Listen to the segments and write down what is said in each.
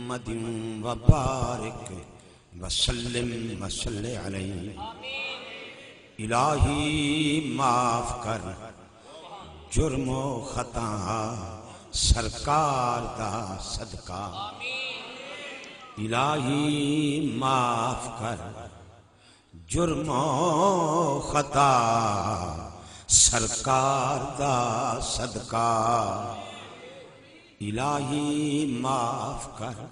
محمد وبارک وسلم وصلی علیہ۔ الہی معاف کر جرم و خطا سرکار دا صدقہ۔ الہی معاف کر جرم و خطا سرکار دا صدقہ۔ الہی معاف کر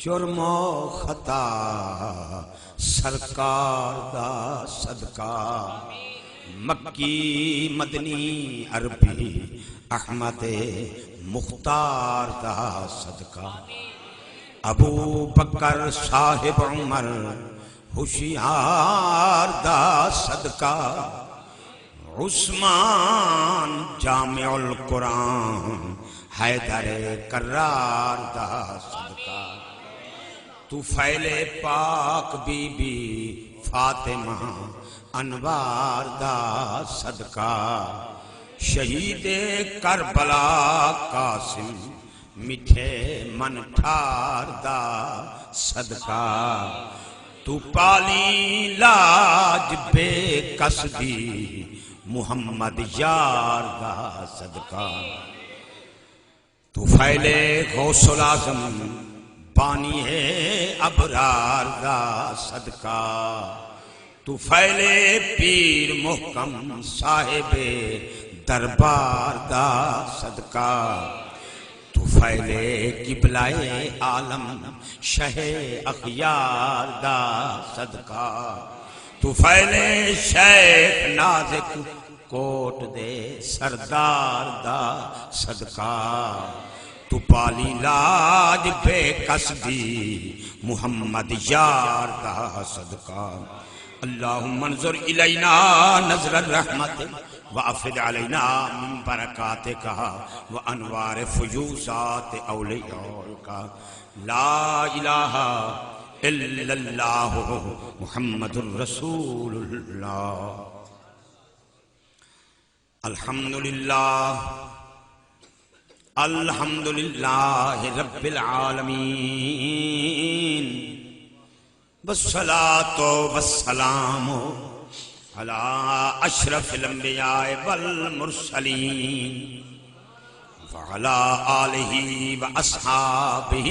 جرم و خطا سرکار دا صدقہ۔ مکی مدنی عربی احمد مختار دا صدقہ۔ ابو بکر صاحب عمر ہوشیار دا صدقہ۔ عثمان جامع القرآن حیدر کرار دا صدقہ۔ طفیل پاک بی بی فاطمہ انوار دا صدقہ۔ شہید کربلا قاسم میٹھے من ٹھار دا صدقہ۔ تو پالی لاج بے قصدی محمد یار دا صدقہ۔ تو پھیلے غوث العظم بانی ہے ابرار دا صدقہ۔ تو پھیلے پیر محکم صاحب دربار دا صدقہ۔ تو پھیلے قبلہ عالم شہ اخیار دا صدقہ۔ تو پھیلے شیخ نازک کوٹ دے سردار دا صدقہ۔ تو پالی لاج بے قصدی محمد یار دا صدقہ۔ اللہم انظر الینا نظر الرحمت وافد علینا من برکاتک وانوار فیوزات اولیاءک۔ لا الہ الا اللہ محمد الرسول اللہ۔ الحمدللہ الحمدللہ رب العالمین والصلاة والسلام علی اشرف الانبیاء والمرسلین وعلی آلہ واصحابہ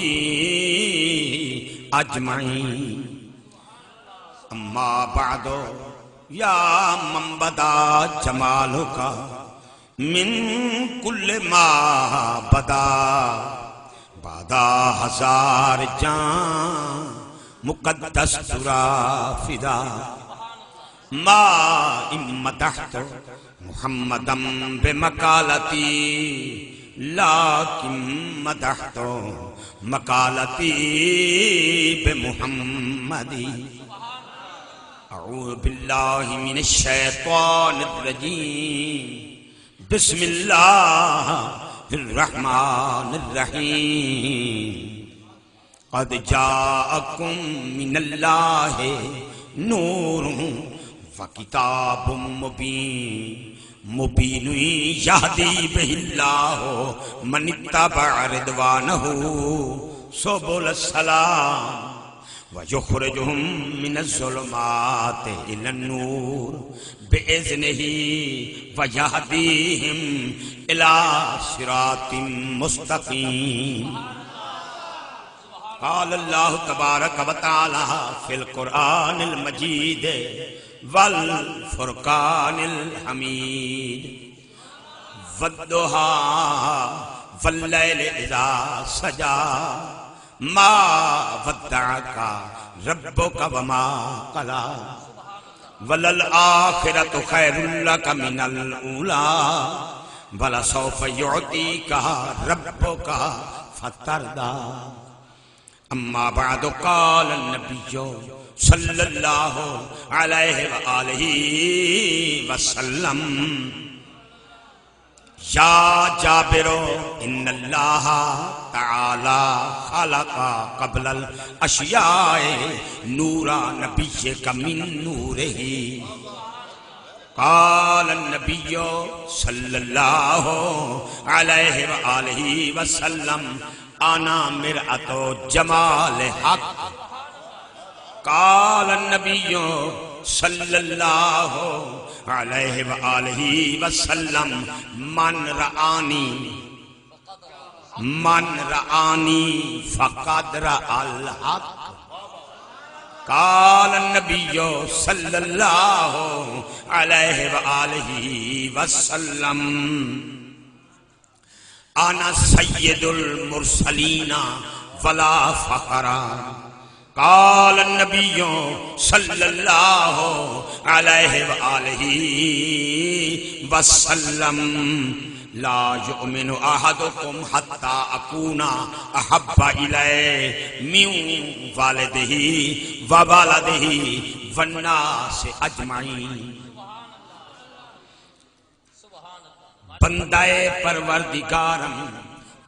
اجمعین۔ اما بعد یا من بدا جمالک من کل ما بدا بادا ہزار جان مقدس ترا فدا۔ ما امدحت محمدم بمقالتی لیکن مدحت مقالتی بمحمدی۔ اعوذ باللہ من الشیطان الرجیم بسم اللہ الرحمن الرحیم۔ قد جاءکم من اللہ نور وکتاب مبین مبین یہدی بہ اللہ من اتبع رضوانہ سبل السلام وَيُخْرِجُهُم مِّنَ الظُّلُمَاتِ إِلَى النُّورِ بِإِذْنِهِ وَيَهْدِيهِمْ إِلَى صِرَاطٍ مُّسْتَقِيمٍ۔ قال اللہ تبارک و تعالی فی القرآن المجید والفرقان الحمید۔ وَالضُّحَىٰ وَاللَّيْلِ إِذَا سَجَىٰ ما ودعک ربک وما قلی وللآخرۃ خیر لک من الاولی ولسوف یعطیک ربک فترضی۔ اما بعد قال النبی صلی اللہ علیہ وآلہ وسلم یا جابر ان اللہ تعالی خلق قبل الاشیاء نورا نبیک من نورہ۔ قال النبی صلی اللہ علیہ وآلہ وسلم آنا مرآت جمال حق قال النبی صلی اللہ علیہ وآلہ وسلم من رآنی فقد رأى الحق قال النبی صلی اللہ علیہ وآلہ وسلم انا سید المرسلین ولا فخر قال النبی صلی اللہ علیہ وآلہ وسلم لا یؤمن احدکم حتی اکونا احب الیہ من والدہ ووالدہ والناس اجمعین بندہ پروردگارم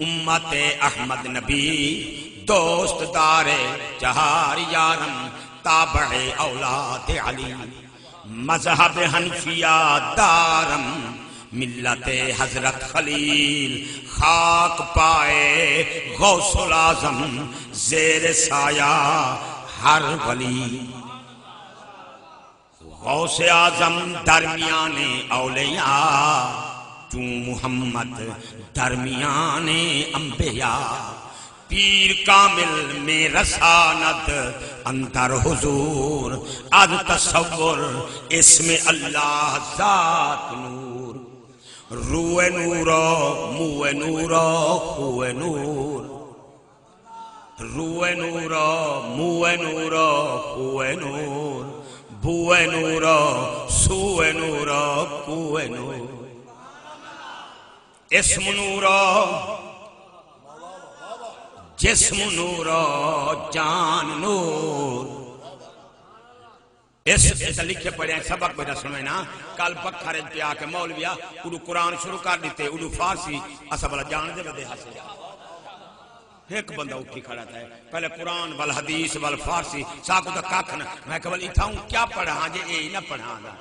امت احمد نبی دوست دار جہار یارم تابع اولاد علی مذہب حنفیہ دارم ملت حضرت خلیل خاک پائے غوث العظم زیر سایہ ہر ولی غوث اعظم درمیان اولیاء تو محمد درمیان انبیاء پیر کامل میں رسانت اندر حضور از تصور اسم اللہ ذات نور روح نور موہ نور خوہ نور روح نور موہ نور خوہ نور بوہ نور سوہ نور کوہ نور اسم نور جسم نور جان نور اس لکھے پڑھے ہیں سبق بیٹا سنویں نا کل پکھر پہ آ کے مولویا اڑو قرآن شروع کر دیتے اڑو فارسی اسا بلا جان دے بدے حاصل ایک بندہ اٹھی کھڑا تھا پہلے قرآن وال حدیث وال فارسی ساکو تا کاکھنا میں کہ بل اتھا ہوں کیا پڑھا ہاں جے اے نہ پڑھا دا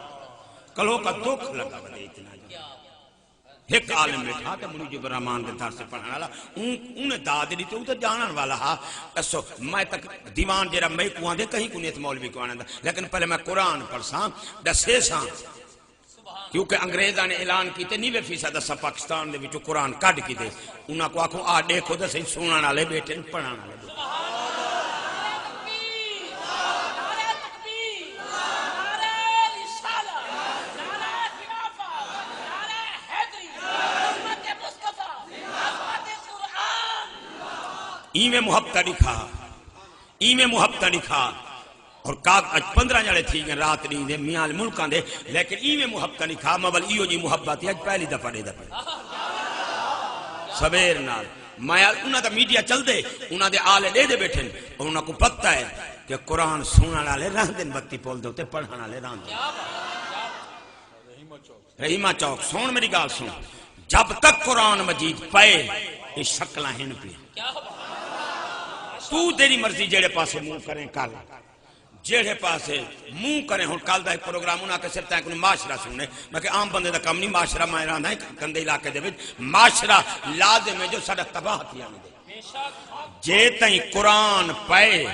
کلوں کا دکھ لگا بدے اتنا جا ایک عالم بیٹھا کہ منیجب الرحمان کے دار سے پڑھانا والا انہیں داد دی تو تو جانن والا ہاں ایسو میں تک دیوان جیرا میں کوان دے کہیں کنیت مولوی کو آنا دا لیکن پہلے میں قرآن پڑھساں دسے ساں کیونکہ انگریزہ نے اعلان کیتے 90% دسا پاکستان دے وچو قرآن کڈ کی دے انہاں کو آکھوں آ دیکھو دے صحیح سنن والے بیٹے پڑھان والے ایمیں محبتہ لکھا اور کاغ 15 جڑے تھی گئے رات نہیں دے میاں ملکان دے لیکن ایویں محبتہ لکھا مبل ایو جی محبت ہے پہلی دفعہ دے دفعہ سبیر نال میں انہاں دا میڈیا چل دے انہاں دے آلے دے بیٹھن اور انہاں کو پتہ ہے کہ قرآن سنن والے رہن دن بتی پول دے ہوتے پڑھن والے رہن دن رحیمہ چوک سن میری گال سن جب تک قرآن مجید پائے یہ شکلیں ہیں پہ تو تیری مرضی جیڑے پاسے منہ کریں کر جیڑے پاسے منہ کریں ہوں کال دا ایک پروگرام انہاں کے صرف تائیں کنی معاشرہ سننے میں کہ عام بندے دا کم نہیں معاشرہ میں رہا ہے گندے علاقے دے وچ معاشرہ لازم ہے جو سڑک تباہ تھی آنے دے جے تائیں قرآن پائے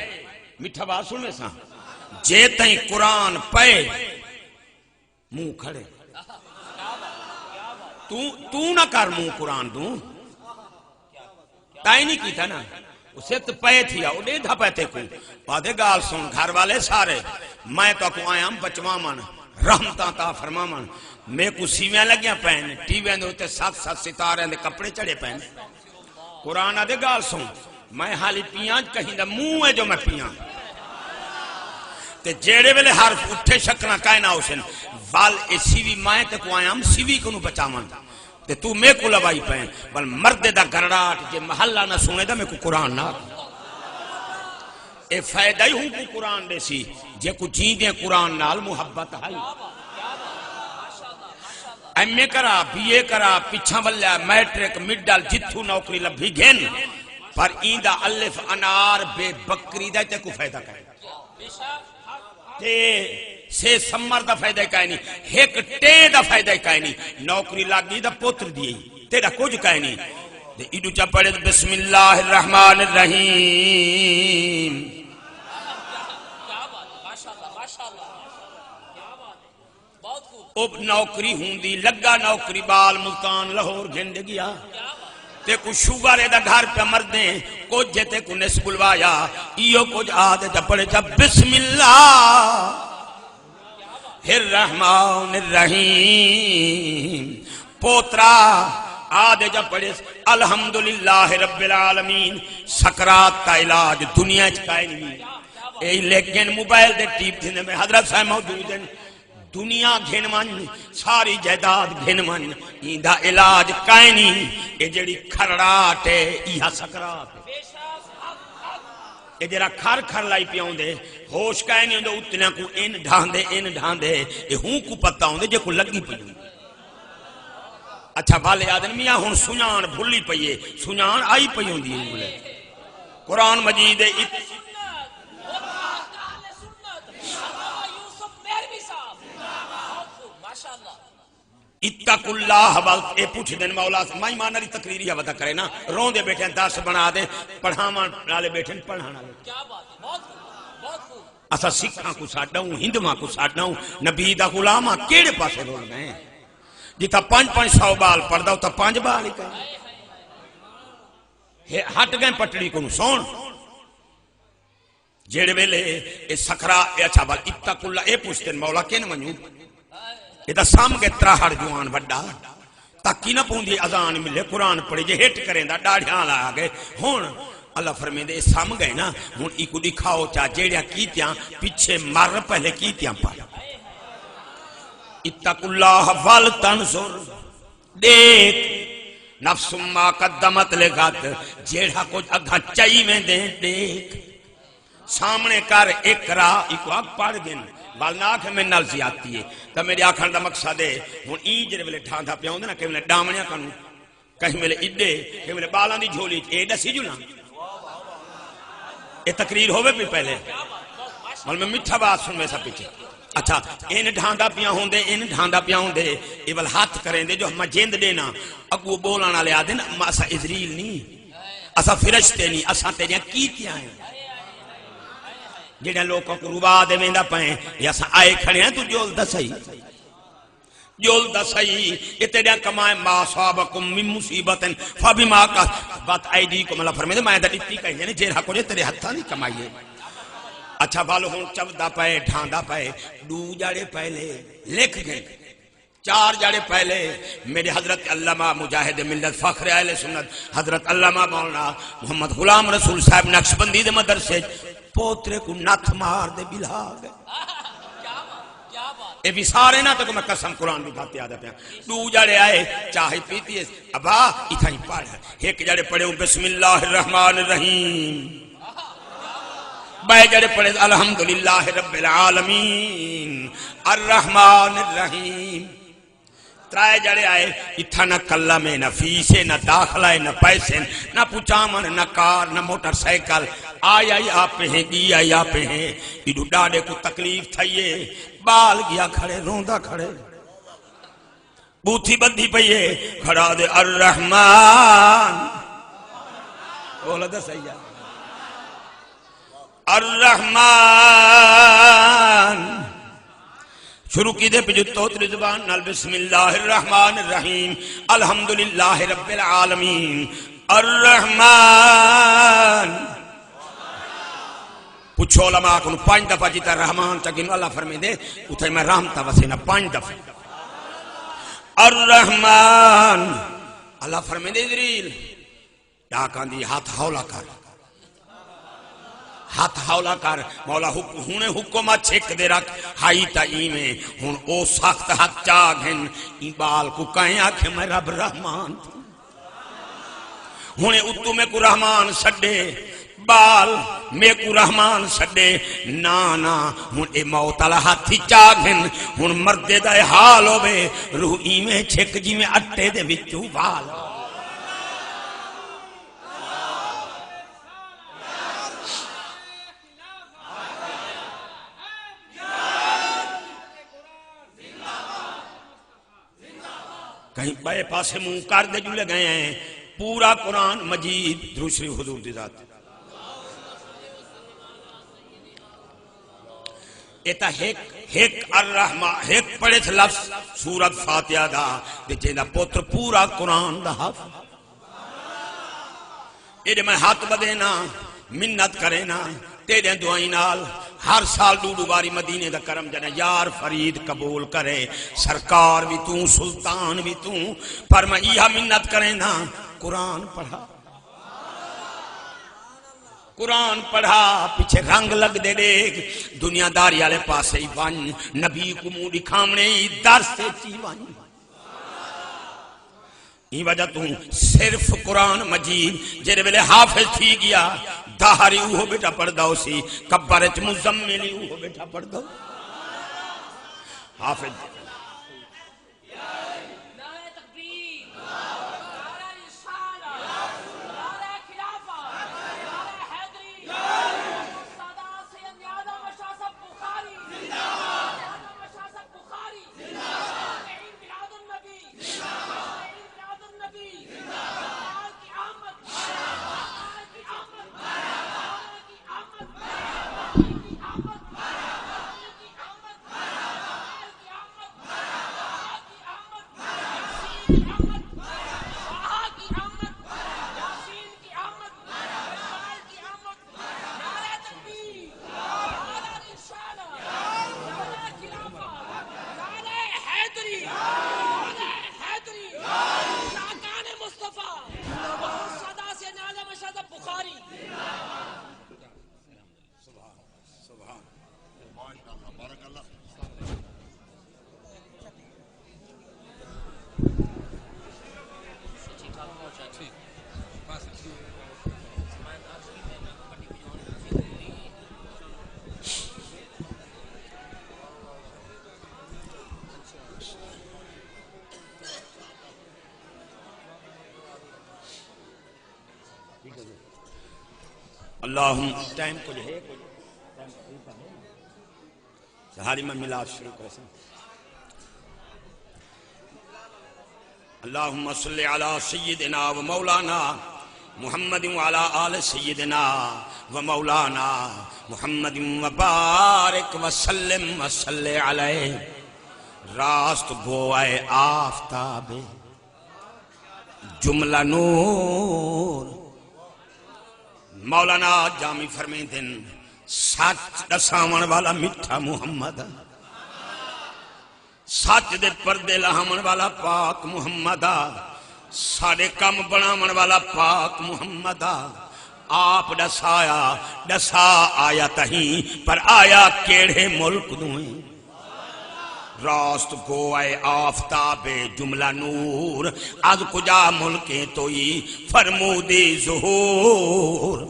میٹھا بات سننے ساں جے تائیں قرآن پائے منہ کھڑے تو نہ کر منہ قرآن دوں تائیں نہیں کی تھا نا اسے تو پے تھیا وہ ڈیدھا پیتے کو بادے گال سن گھر والے سارے میں تو کو آیا ہم بچوا من رحمتاں تا فرما من میں کو سیویاں لگیاں پہنے ٹی وی اندر ہوتے 7 ستارے اندر کپڑے چڑھے پہنے قرآن آدھے گال سن میں حالی پیاں کہیں دا منہ ہے جو میں پیاں تے جیڑے ویلے حرف اٹھے شکنا کائنا اسن وال اے سیوی میں تے کو آیا ہم سیوی کنو بچا من تے تو میں کو لوائی پہیں بل مرد دا گرڑاٹ جے محلہ نہ سنے دا میں کو قرآن نہ اے فائدہ ہی ہوں کو قرآن دے سی جے کو جین دیں قرآن نال محبت ہے ایم اے کرا بی اے کرا پچھا والیا میٹرک مڈل جتھو نوکری لبھی گھن پر ایندہ الف انار بے بکری دا تے کو فائدہ کرے تے سے سمر دا فائدہ کائنی ایک ٹے دا فائدہ کائنی نوکری لگ دی دا پوتر دی تیرا کچھ کائنی ایڈو چا پڑھے بسم اللہ الرحمن الرحیم. او نوکری ہوندی لگا نوکری بال ملتان لاہور گھنڈ گیا تے کو شوگر دا گھر پہ مردیں کچھ جتے کو نس بلوایا ایو کچھ آدھے جا پڑھے جا بسم اللہ الرحمن الرحیم. پوترا آدھے جا پڑھے الحمدللہ رب العالمین. سکرات کا علاج دنیا چکائے نہیں اے لیکن موبائل دے ٹیپ تھے میں حضرت صاحب موجود ہیں. دنیا گھن من ساری جائیداد گھن من ایندہ علاج کائیں نہیں. اے جڑی کھرڑاٹ ہے ایہا سکرات ہے. اے جڑا کھر کھر لائی پیاؤں دے ہوش کائیں نہیں ہوندے اتنا کو ان ڈھان دے اے ہوں کو پتہ ہوندے جے کو لگی پیوں. اچھا بالے آدن میاں ہون سنان بھولی پئیے سنان آئی پیوں دی بولے قرآن مجید اتق اللہ والت. اے پوچھ دن مولا سے مائی مانا ری تقریری ودا کرے نا رون دے بیٹھے درس بنا دے پڑھامان نالے بیٹھے پڑھانا لے. اسا سکھاں کو ساڑھا ہوں ہندماں کو ساڑھا ہوں نبی دا غلامہ کیڑے پاسے رول گئے جتا 500 بال پڑھ تا 5 بال ہی کہیں ہٹ گئے پٹڑی کو سون جیڑے ویلے اے سکرا اے اچھا بال اتق اللہ. اے پوچھ دن مولا کین منوں یہ سام کے تراہڑ جوان وڈا تاکی نہ پوندی اذان ملے قرآن پڑھے جے ہٹ کریں دا ڈاڑھیاں لا گئے ہون اللہ فرمے دے سام گئے نا ہون ایکو دکھاؤ چاہ جیڑیاں کیتیاں پیچھے مر پہلے کیتیاں پڑھ. اتق اللہ والتنظر دیکھ نفس ما قدمت لغت جیڑا کچھ اگھا چاہی میں دیں دیکھ سامنے کر اقرا ایکو اگ پڑھ گئے بالناک میں نل زیادتی ہے تو میرے آکھان دا مقصد ہے ہون ای جڑے ویلے ٹھاندا پیا ہوندے نا کہ ویلے ڈامنیاں کنوں کہیں ویلے اڈے کہ ویلے بالاں دی جھولی اے دسی جو نا اے تقریر ہوئے بھی پہلے مل میں میٹھا بات سن میں سا پیچھے. اچھا ان ڈھاندا پیا ہوندے اے ول ہاتھ کریں دے جو ہم جیند دینا اگو بولانا لے آدے نا اسا اسرائیل نہیں اسا فرشتے نہیں اسا تیریاں کیتیاں ہیں جنہیں لوگوں کو ربا دے ویندہ پائیں یا سا آئے کھڑے ہیں تو جول دسائی یہ تیرے کمائے ما صابکم من مصیبتن فبما کسبت ایدیکم. اللہ فرمائے میں دا ڈٹی کہیں یعنی جیرہ کو جے تیرے ہتھا نہیں کمائیے. اچھا بالو ہون چودہ پائے ڈھاندا پائے دو جاڑے پہلے لکھ گئے 4 جاڑے پہلے میرے حضرت علامہ مجاہد ملت فخر اہل سنت حضرت علامہ مولانا محمد غلام رسول صاحب نقشبندی دے مدرسے پوترے کو نتھ مار دے بلا گئے. اے بھی سارے نا تو میں قسم قرآن بھی بھاتے آدھا پیا 2 جاڑے آئے چاہی پیتی ہے ابا اتھا ہی پڑھ ایک جاڑے پڑھے ہوں بسم اللہ الرحمن الرحیم بے جاڑے پڑھے الحمدللہ رب العالمین الرحمن الرحیم. 3 جڑے آئے اتھا نہ کلہ میں نہ فیسے نہ داخلہ نہ پیسے نہ پچامن نہ کار نہ موٹر سائیکل آیا آپ ہیں گیا یا پہ ہیں ایڈو ڈاڑے کو تکلیف تھائیے بال گیا کھڑے روندہ کھڑے بوتھی بدھی پئیے کھڑا دے الرحمن بولا دا صحیح الرحمن شروع کی دے پہ جو توتر زبان نال بسم اللہ الرحمن الرحیم الحمدللہ رب العالمین الرحمن. پوچھو علماء کو 5 دفعہ جیتا رحمان چاکینو اللہ فرمے دے اتھے میں رحمتا وسینا 5 دفعہ الرحمن. اللہ فرمے دے جبریل ڈاکان دی ہاتھ حولا کر ہاتھ حولا کر مولا ہونے حکمہ چھک دے رکھ ہائی تا میں ہون او سخت ہاتھ چاگھن ای بال کو کہیں آکھے میں رب رحمان ہونے اتو میں کو رحمان سڈے بال میں کو رحمان سڈے نانا ہون اے موت اللہ ہاتھی چاگھن ہون مردے دے حال ہوئے روح ای میں چھک جی میں اٹھے دے وچو بال کہیں بے پاسے منہ کر دے جلے گئے ہیں پورا قرآن مجید درود شریف حضور دی ذات ایتا ایک الرحمن ایک پڑھے تھے لفظ سورت فاتحہ دا جینا پوتر پورا قرآن دا حافظ ایڈے میں ہاتھ بدینا منت کرینا تیرے دعائیں نال ہر سال ڈوڈو باری مدینے دا کرم جانا یار فرید قبول کرے سرکار بھی تو سلطان بھی تو پر میں یہ منت کرینا قرآن پڑھا قرآن پڑھا پیچھے رنگ لگ دے دیکھ دنیا داری آلے پاسے ہی بان نبی کو مو دکھامنے ہی در سے چی بان یہ وجہ تو صرف قرآن مجید جیرے بلے حافظ تھی گیا دہاری اوہ بیٹا پڑھ داؤ سی کبرچ مزملی اوہ بیٹا پڑھ داؤ حافظ اللہم ٹائم کو جو ہے سہاری میں ملاد شروع کر سن اللہم صلی علی سیدنا و مولانا محمد وعلی آل سیدنا و مولانا محمد و بارک و سلم و صلی علیہ راست گوائے آفتاب جملہ نور مولانا جامی فرمین دن سچ دساون والا مٹھا محمد سچ دے پردے لہمن والا پاک محمد ساڑے کم بنامن والا پاک محمد آپ ڈسا آیا تہیں پر آیا کیڑے ملک دوئیں راست گوائے آفتاب جملہ نور از کجا ملکیں توئی فرمودی ظہور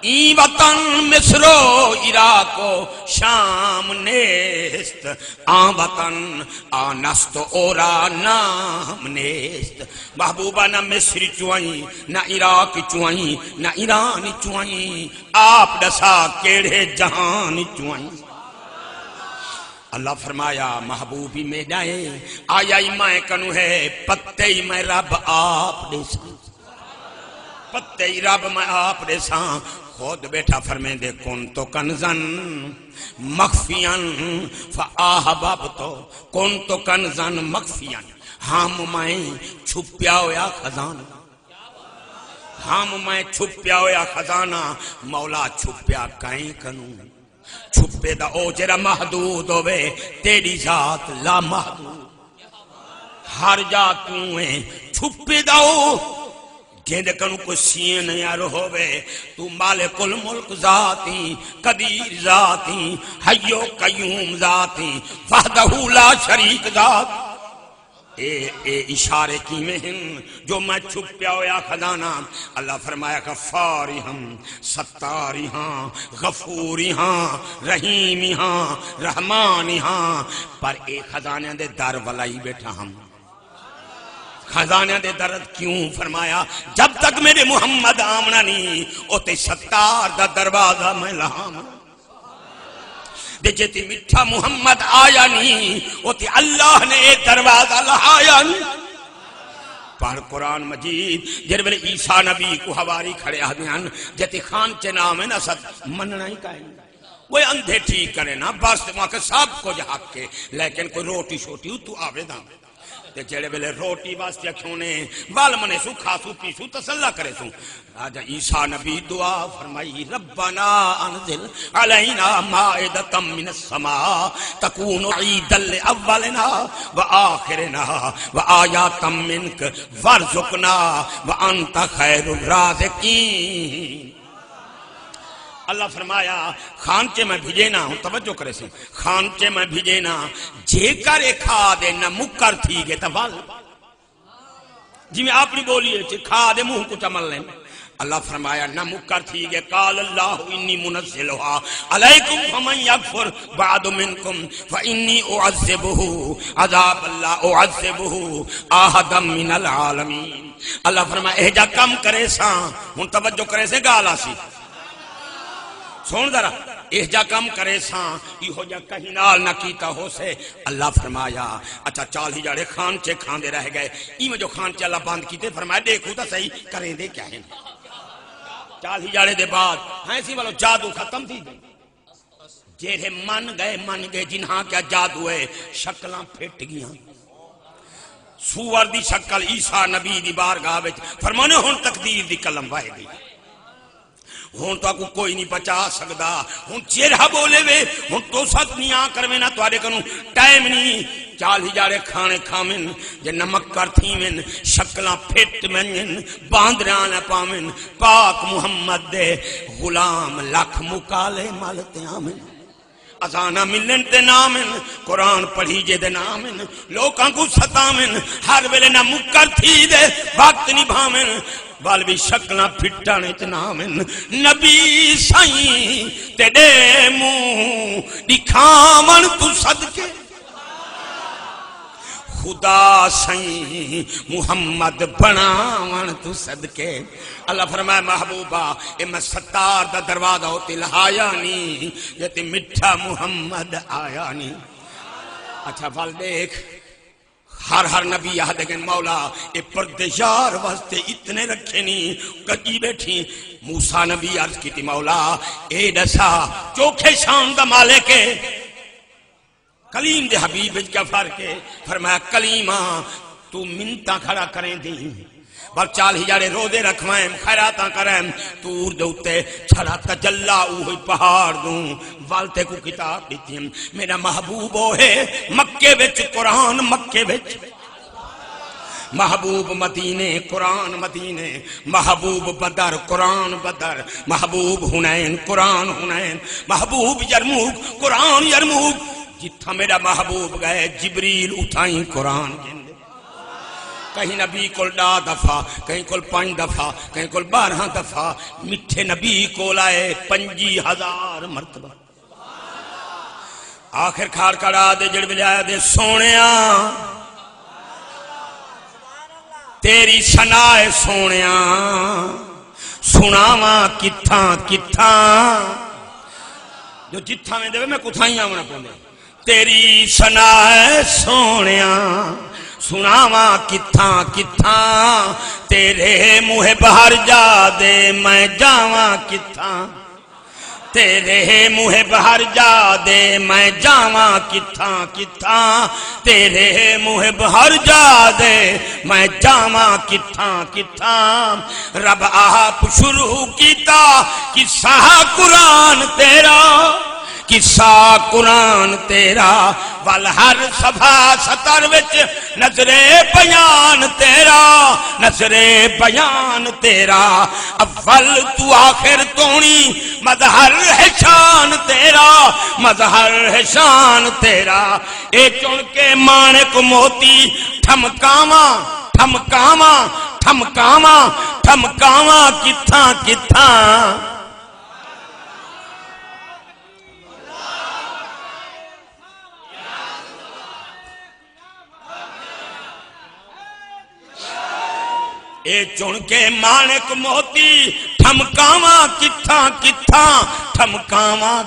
ای وطن مصر و عراق و شام نیست آن وطن آنست و اورا نام نیست محبوبہ نہ مصر چوائیں نہ عراق چوائیں نہ ایران چوائیں آپ ڈسا کیڑے جہان چوائیں اللہ فرمایا محبوبی میں جائے آیا ہی میں کنو ہے پتے ہی میں رب آپ دیسا پتے ہی رب میں آپ دیسا خود بیٹھا فرمین دے کن تو کنزن مخفیاں فآہبابتو کن تو کنزن مخفیاں ہم میں چھپیا ہویا خزانہ ہم میں چھپیا ہویا خزانہ مولا چھپیا کہیں کنوں چھپے دا او جرا محدود ہوئے تیری ذات لا محدود ہر جا تویں چھپے دا او جیندے کنو کو سین یار ہوئے تو مالک الملک ذاتی قدیر ذاتی حیو قیوم ذاتی وحدہ لا شریک ذات اے اشارے کی میں ہیں جو میں چھپیا ہویا خزانہ اللہ فرمایا غفاری ہم ستاری ہاں غفوری ہاں رحیمی ہاں رحمانی ہاں پر اے خزانے دے در ولائی بیٹھا ہم خزانے دے درد کیوں فرمایا جب تک میرے محمد آمنا نہیں اوتے ستار دا دروازہ میں لہامنا دے جیتی مٹھا محمد آیا نہیں وہ تی اللہ نے ایک دروازہ لہایا نہیں پڑھ قرآن مجید جر ویلے عیسیٰ نبی کو ہواری کھڑے آدمیان جتی خان چے نام ہے نسد مننا ہی کہیں وہ اندھے ٹھیک کرے نا بس وہاں کے سب کو حق کے لیکن کوئی روٹی شوٹی تو آوے دا تے جڑے ویلے روٹی واسطے کھونے بال منے سو کھاسو پیسو تسلا کرے سو آجا عیسیٰ نبی دعا فرمائی ربنا انزل علینا مائدتا من السماء تکون عیدا لأولنا وآخرنا وآیاتا منک وارزقنا وانت خیر الرازقین اللہ فرمایا خانچے میں بھیجینا ہوں توجہ کرے سے خانچے میں بھیجینا جے کرے کھا دے نہ مکر تھی گے تبال جی میں اپنی بولیے چھے کھا دے منہ کو چمل لیں اللہ فرمایا نہ مکر تھی گے قال اللہ انی منزلها علیکم فمن یکفر بعد منکم فانی اعذبہ عذاب اللہ اعذبہ آہدا من العالمین اللہ فرمایا اہجا کم کرے ساں ہوں توجہ کرے سے گالا سی سون ذرا اہجا کم کرے ساں یہ ہو جا کہیں نال نہ کیتا ہو سے اللہ فرمایا اچھا چال ہی جاڑے خان چے کھان دے رہ گئے میں جو خان چے اللہ باندھ کیتے فرمایا دیکھو تا صحیح کریں دے کیا ہیں چال ہی جاڑے دے بعد ہاں اسی والو جادو ختم تھی دے جیرے من گئے جنہاں کیا جادو ہے شکلاں پھٹ گیاں سور دی شکل عیسیٰ نبی دی بارگاہ وچ فرمانے ہون تقدیر دی کلم وائے گئی ہون تو کو کوئی نہیں بچا سکدا ہون چہرہ بولے وے ہون تو ساتھ نہیں آ کروے نہ توارے کنوں ٹائم نہیں چال ہی جاڑے کھانے کھامن جے نمک کر تھیمن شکلاں پھٹ منن باندراں پامن پاک محمد دے غلام لکھ مکالے مالتے آمن ازانہ ملن تے نامن قرآن پڑھی جے دے نامن لوکاں کو ستامن ہر ویلے نہ مکر تھی دے وقت نہیں بھامن بال بھی شکلاں پھٹانے تے نامن نبی سائیں تے دے منہ دکھامن تو صدقے خدا سائیں محمد بناون تو صدقے اللہ فرمائے محبوبہ اے میں ستار دا دروازہ ہوتی لہایا نہیں یہ تی مٹھا محمد آیا نہیں اچھا بال دیکھ ہر نبی یہاں دیکھیں مولا اے پردیار واسطے اتنے رکھے نہیں کجی بیٹھی موسیٰ نبی عرض کی تھی مولا اے دسا چوکھے شان دا مالکے کلیم دے حبیب کیا فرق ہے فرمایا کلیمہ تو منتہ کھڑا کریں دی بل چال ہی جاڑے روزے رکھوائیں خیراتاں کریں تور دوتے چھڑا تجلہ اوہی پہاڑ دوں والتے کو کتاب دیتی ہیں میرا محبوب ہے مکے وچ قرآن مکے وچ محبوب مدینے قرآن مدینے محبوب بدر قرآن بدر محبوب حنین قرآن حنین محبوب یرموک قرآن یرموک جتھا میرا محبوب گئے جبریل اٹھائیں قرآن جندے کہیں نبی کل 10 دفعہ کہیں کل 5 دفعہ کہیں کل 12 دفعہ مٹھے نبی کو لائے 50,000 مرتبہ آخر کھار کڑا دے جڑ بلے آیا دے سونیاں تیری سنائے سونیاں سناواں کتھاں جو جتھا میں دے میں کتھائیں آمنا پہنے تیری سنائے سونیاں سناواں کتھاں تیرے منہ باہر جا دے میں جاواں کتھاں تیرے منہ باہر جا دے میں جاواں کتھاں تیرے منہ باہر جا دے میں جاواں کتھاں رب آپ شروع کیتا قصہ قرآن تیرا قصہ قرآن تیرا والہر صفحہ 70 وچ نظر بیان تیرا نظر بیان تیرا اول تو آخر تونی مظہر ہے شان تیرا مظہر ہے شان تیرا اے چن کے مانک موتی ٹھمکاواں کتھاں اے چن کے مانک موتی ٹھمکاواں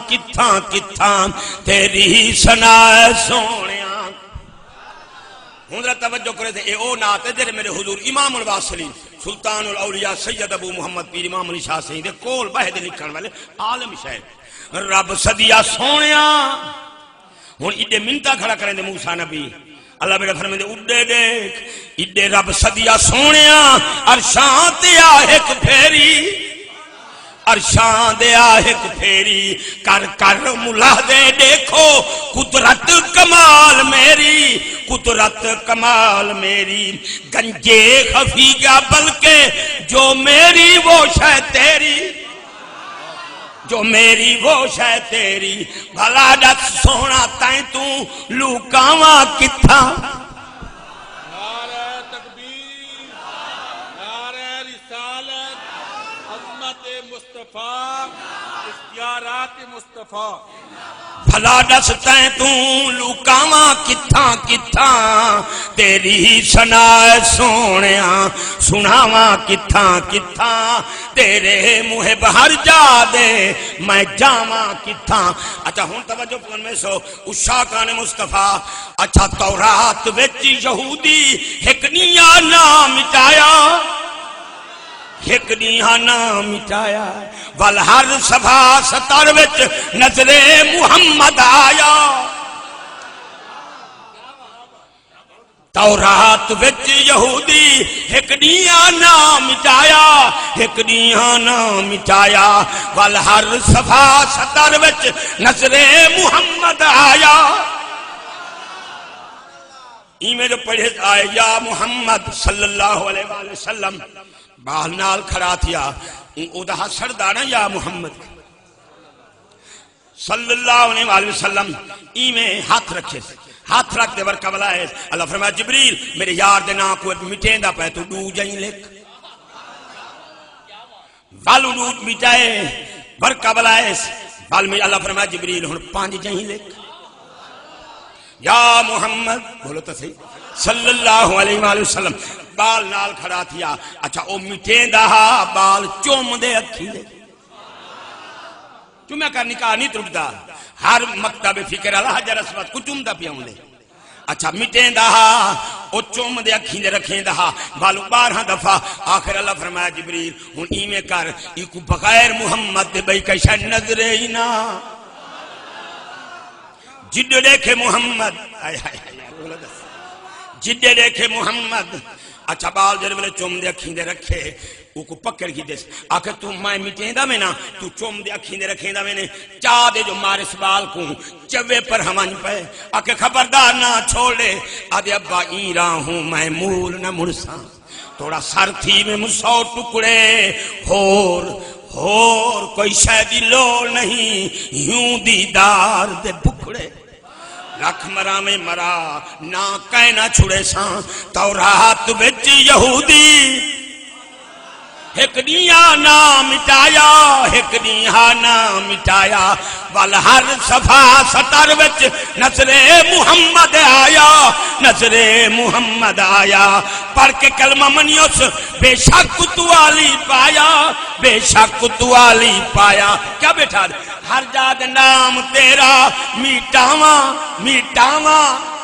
کتھاں تیری سنا سونیاں ہوں ذرا توجہ کرے تھے اے او نات ہے جڑے میرے حضور امام الواصلین سلطان الاولیاء سید ابو محمد پیر امام علی شاہ سید دے کول بہد لکھن والے عالم شاعر رب صدیا سونیا ہن ایڈے منتا کھڑا کریں دے موسیٰ نبی اللہ میرے فرمائے اڈے دیکھ ایڈے رب صدیا سونیا عرشاں تے ایک پھیری عرشاں دے ایک پھیری کر کر ملاحظے دیکھو قدرت کمال میری قدرت کمال میری گنجے خفی گیا بلکہ جو میری وہ شے تیری جو میری وہ شے تیری بھلا دس سونا تائیں تو لوکاواں کتھا نعرہ تکبیر نعرہ رسالت عظمت مصطفیٰ اختیارات مصطفیٰ بھلا دس تائیں تو لوکاواں کتھاں کتھاں تیری سنا سونیاں سناواں کتھاں کتھاں تیرے منہ بہر جا دے میں جاواں کتھاں اچھا ہن توجہ پن میں سو اشاقان مصطفیٰ اچھا تورات وچ یہودی ایک نیا نام مٹایا ایک نیا نام مٹایا ول ہر صفحہ 70 وچ نظر محمد آیا تورات وچ یہودی ایک نیا نام مٹایا ایک نیا نام مٹایا ول ہر صفحہ 70 وچ نظر محمد آیا ایمیں جو پڑھے آئے یا محمد صلی اللہ علیہ وآلہ وسلم بال نال کھڑا تھیا او دا سردانا یا محمد صلی اللہ علیہ وآلہ وسلم ایمیں ہاتھ رکھے ہاتھ رکھ دے ورکا بلا ہے اللہ فرمایا جبریل میرے یار دے نا کو مٹین دا پہ تو ڈو جائیں لکھ والو ڈو مٹائے ورکا بلا ہے بال میں اللہ فرمایا جبریل ہن 5 جائیں لکھ یا محمد بولو تو صحیح صلی اللہ علیہ وآلہ وسلم بال نال کھڑا تھیا اچھا او مٹین دا بال چوم دے اکھی دے چومیا کا نکاح نہیں ترکتا ہر مکتب فکر اللہ حجر اسود کو چوم دا پیاؤں دے اچھا مٹین دا او چوم دے اکھی دے رکھیں دا بالو 12 دفعہ آخر اللہ فرمایا جبریل ہن ایمیں کر ایکو بغیر محمد دے بھئی کشا نظر ہی نا جڈ دیکھے محمد جڈ دیکھے محمد اچھا بال جڑے ویلے چوم دے اکھیں دے رکھے او کو پکڑ کی دے آکے تو میں مٹیندا میں نا تو چوم دے اکھیں دے رکھیندا میں نے چا دے جو مارے اس بال کو چوے پر ہمن پہ آکے خبردار نہ چھوڑے آدھے ابا ایرا ہوں میں مول نہ مرساں تھوڑا سر تھی میں مسو ٹکڑے ہور کوئی شاید لوڑ نہیں یوں دیدار دے بکڑے لکھ مرا میں مرا نہ کہنا چھڑے ساں تورات وچ یہودی ایک نیا نام مٹایا ایک نیا نام مٹایا ول ہر صفحہ 70 وچ نظر محمد آیا نظر محمد آیا پڑھ کے کلمہ منیوس بے شک تو علی پایا بے شک تو علی پایا کیا بیٹھا ہر جاد نام تیرا میٹاواں میٹاواں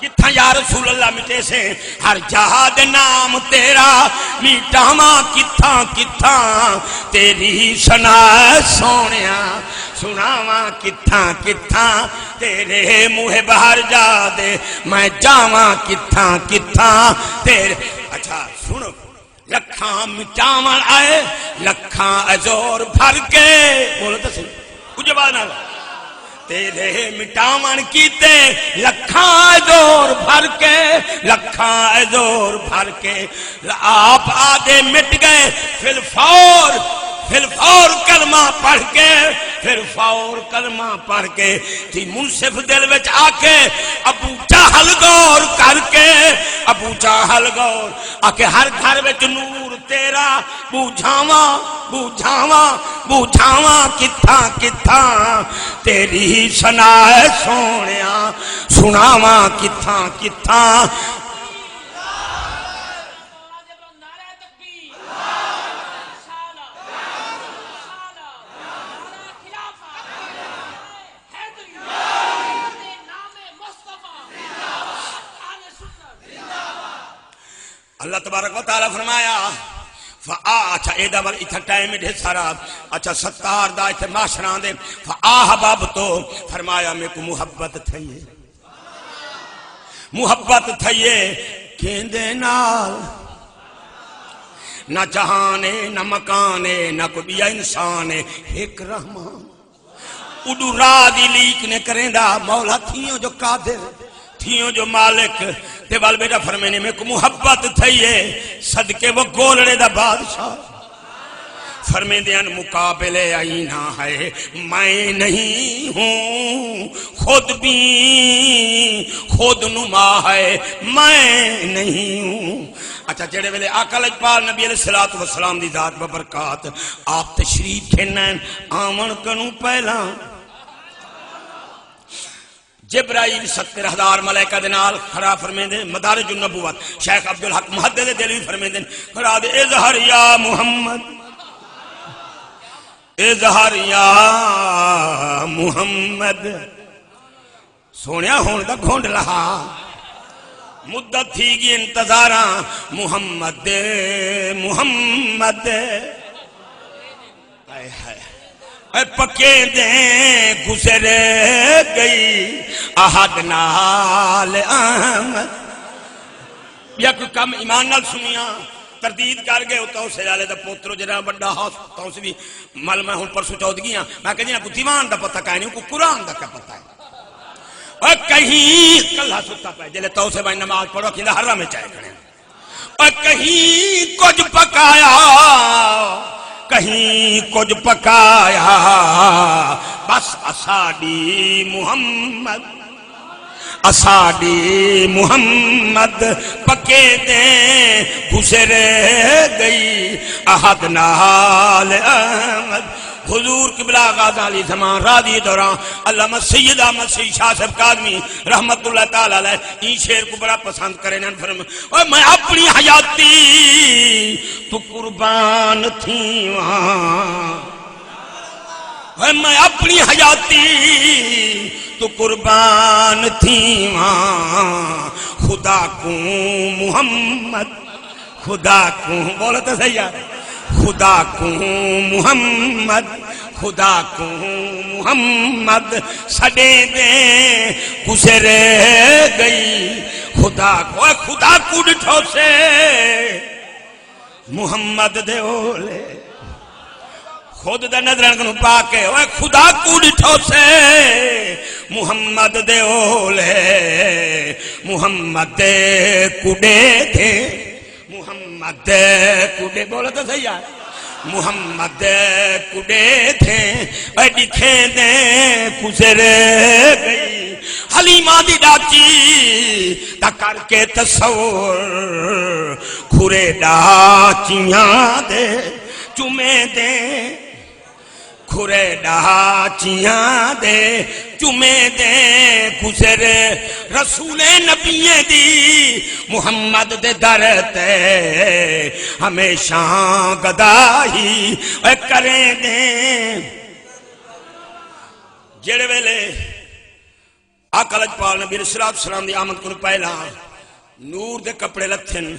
کتھاں یا رسول اللہ مٹے سے ہر جہاد نام تیرا میٹاواں کتھاں کتھاں تیری سنا سونیا سناواں کتھاں کتھاں تیرے منہ باہر جا دے میں جاواں کتھاں کتھاں تیرے اچھا سنو لکھاں مٹاواں آئے لکھاں ازور بھر کے بولو تو صحیح کچھ بات نہ تیرے مٹاون کیتے لکھاں زور بھر کے لکھاں زور بھر کے آپ آدھے مٹ گئے فی الفور کلمہ پڑھ کے پھر فور کلمہ پڑھ کے تھی منصف دل وچ آ کے ابو جہل غور کر کے ابو جہل غور آ کے ہر گھر وچ نور تیرا بوجھاواں بوجھاواں بوجھاواں کتھاں کتھاں تیری سنا سونیا سناواں کتھاں کتھاں اللہ تبارک و تعالی فرمایا اچھا اے دا ول ایتھا ٹائم ڈے سارا اچھا 70 دا ایتھے معاشراں دے فاحباب تو فرمایا میں کو محبت تھئیے کیندے نال نہ جہانے نہ مکانے نہ کوئی بیا انسانے ایک رحمان اڈو را دی لیک نے کریں دا مولا تھیوں جو قادر تھیوں جو مالک تے بال بیٹا فرمینے میں کو محبت تھئیے صدقے وہ گولڑے دا بادشاہ فرمین دیان مقابلے آئینہ ہے میں نہیں ہوں خود بھی خود نما ہے میں نہیں ہوں اچھا جڑے ویلے آقا لجپال نبی علیہ السلام دی ذات ببرکات آپ تشریف کھنن آمن کنوں پہلا جبرائیل 70,000 ملائکہ دنال کھڑا فرمین دے مدارج النبوت شیخ عبدالحق محدد دلوی فرمین دے کھڑا دے اظہر یا محمد اظہر یا محمد سونیا ہون دا گھونڈ لہا مدت تھی گی انتظاراں محمد محمد آئے ہائے اے پکے دیں گزر گئی احد نال احمد یا کوئی کم ایمان نال سنیاں تردید کر گئے ہوتا اسے جالے دا پوترو جنہاں بڑا ہاس ہوتا اسے بھی مل میں ہوں پرسو چود گیا میں کہا جنہاں کو دیوان دا پتہ کہنے ہوں کو قرآن دا کیا پتہ ہے اور کہیں کلہ ستا پہ جلے تو اسے بھائی نماز پڑھو کہ حرم میں چاہے کھڑے اور کہیں کچھ پکایا کہیں کچھ پکایا بس اساڈی محمد اساڈی محمد پکے دیں گزر گئی احد نال احمد حضور قبلہ غازہ علی زمان راضی دوران علامہ سید احمد سید شاہ صاحب کاظمی رحمت اللہ تعالی علیہ این شعر کو بڑا پسند کریں اور میں اپنی حیاتی تو قربان تھی وہاں میں اپنی حیاتی تو قربان تھی وہاں خدا کو محمد خدا کو بولو تو صحیح ہے خدا کو محمد خدا کو محمد سڈے دیں گزر گئی خدا کو ڈٹھو سے محمد دے اولے خود دے نظرن کنو پاکے اوے خدا کو ڈٹھو سے محمد دے اولے محمد دے کڈے تھے محمد دے کڈے بولو تو صحیح ہے محمد دے کڈے تھے اے دکھے دے گزر گئی حلیمہ دی ڈاچی تا کر کے تصور کھرے ڈاچیاں دے چمے دے کھرے ڈاچیاں دے چمے دے گزر رسول نبی دی محمد دے در تے ہمیشہ گدائی کریں دے جڑے ویلے آقا لجپال نبی علیہ السلام دی آمد کو پہلا نور دے کپڑے لتھن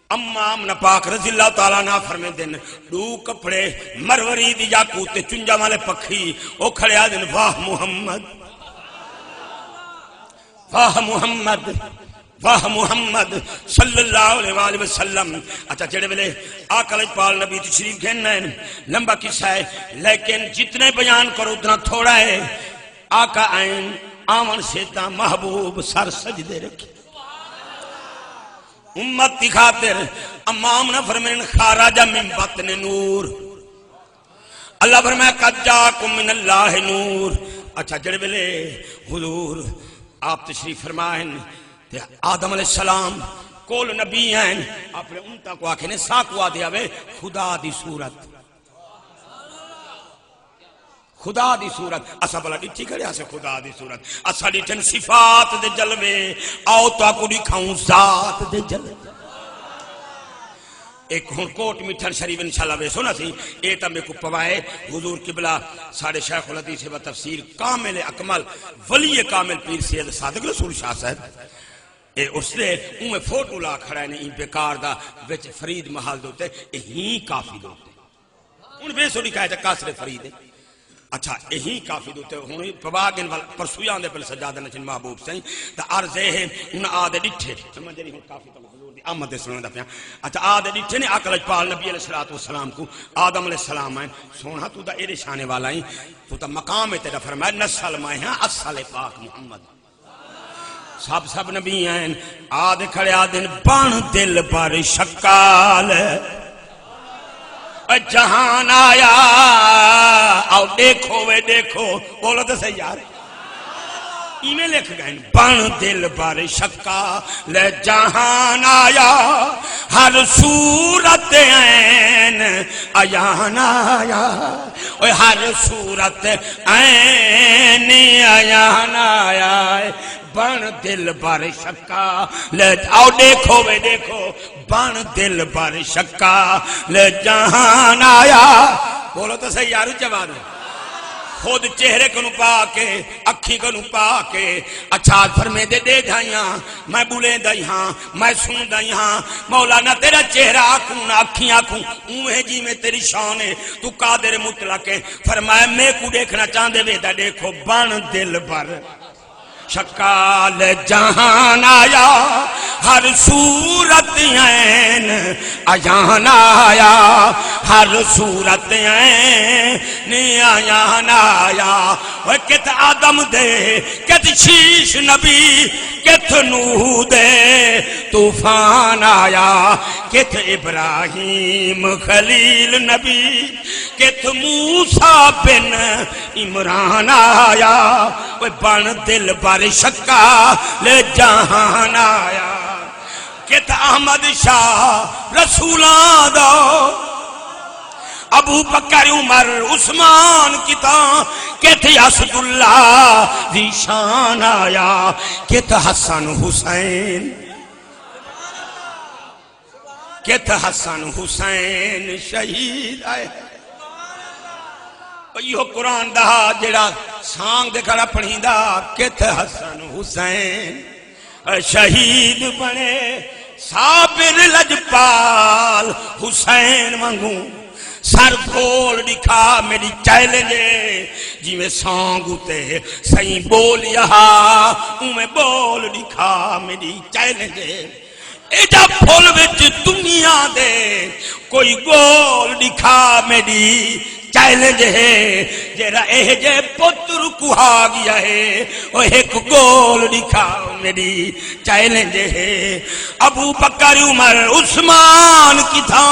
اما امن پاک رضی اللہ تعالیٰ نا فرمے دن دو کپڑے مروری دی جاکوتے چنجا والے پکھی او کھڑے آدن واہ محمد واہ محمد واہ محمد صلی اللہ علیہ وآلہ وسلم اچھا چڑے بلے آقا لجپال نبی تشریف گھننا ہے لمبا قصہ ہے لیکن جتنے بیان کرو اتنا تھوڑا ہے آقا آئین آمن سیتا محبوب سر سجدے رکھے امت کی خاطر امام نے فرمائن خارج من بطن نور اللہ فرمائے قد جاکم من اللہ نور اچھا جڑے بلے حضور آپ تشریف فرمائن آدم علیہ السلام کول نبی ہیں آپ نے انتا کو آکھنے ساکوا دیا وے خدا دی صورت خدا دی صورت اسا بلا ڈٹھی کرے اسے خدا دی صورت اسا ڈٹھن صفات دے جلوے آؤ تو آکو دکھاؤں ذات دے جلوے ایک ہون کوٹ مٹھن شریف انشاءاللہ بے سونا سی اے تا میں کو پوائے حضور قبلہ ساڑھے شیخ الحدیث و تفسیر کامل اکمل ولی کامل پیر سید صادق رسول شاہ صاحب اے اس نے اوے فوٹو لا کھڑا ہے نہیں بیکار دا وچ فرید محل دوتے ہی کافی دوتے ہن بے سوڑی کہے تے قاصر فرید ہے اچھا یہی کافی دوتے ہوں پواگن والا پرسویاں دے پر سجادہ نشین محبوب سہیں تا عرض ہے ان آدھے ڈٹھے سمجھ رہی ہوں کافی تو حضور دی آمد دے سنوں دا پیا اچھا آدھے ڈٹھے نے عقل پال نبی علیہ السلام کو آدم علیہ السلام ہیں سونا تو دا ایرے شانے والا ہیں تو تا مقام ہے تیرا فرمائے نسل میں ہیں اصل پاک محمد سب نبی ہیں آدھے کھڑے آدھے بان دل پر شکال جہان آیا آؤ دیکھو وے دیکھو بولو تو صحیح یار ایمیں لکھ گئے بن دل بر شکا لے جہان آیا ہر صورت عین عیان آیا ہر صورت عین عیان آیا بن دل بر شکا لے آؤ دیکھو وے دیکھو بن دل بر شکا لے جہان آیا بولو تو صحیح یارو جواب خود چہرے کو پا کے اکھی کو پا کے اچھا فرمے دے دھائیاں میں بولے دائی ہاں میں سن دائی ہاں مولانا تیرا چہرہ آکھوں نہ اکھی آکھوں اوہ جی میں تیری شان ہے تو قادر مطلق ہے فرمایا میں کو دیکھنا چاندے ویدہ دیکھو بن دل بر شکال جہان آیا ہر صورت عین عیان آیا ہر صورت عین عیان آیا وہ کت آدم دے کت شیش نبی کت نوح دے طوفان آیا کت ابراہیم خلیل نبی کت موسیٰ بن عمران آیا وہ بن دل بر شکا لے جہان آیا کت احمد شاہ رسولان دو ابو بکر عمر عثمان کتا کت اسد اللہ دی شان آیا کت حسن حسین کت حسن حسین شہید آئے یہ قرآن دا جڑا سانگ دے کھڑا پڑھی دا کت حسن حسین شہید بنے صابر لجپال حسین مانگوں سر کھول دکھا میری چیلنجے جی میں سانگ ہوتے سہیں بول یہاں میں بول دکھا میری چیلنجے ایجا پھول وچ دنیا دے کوئی گول دکھا میری چیلنج ہے جیرا اے جے پتر کو آ گیا ہے وہ ایک گول دکھا میری چیلنج ہے ابو بکر عمر عثمان کی تھا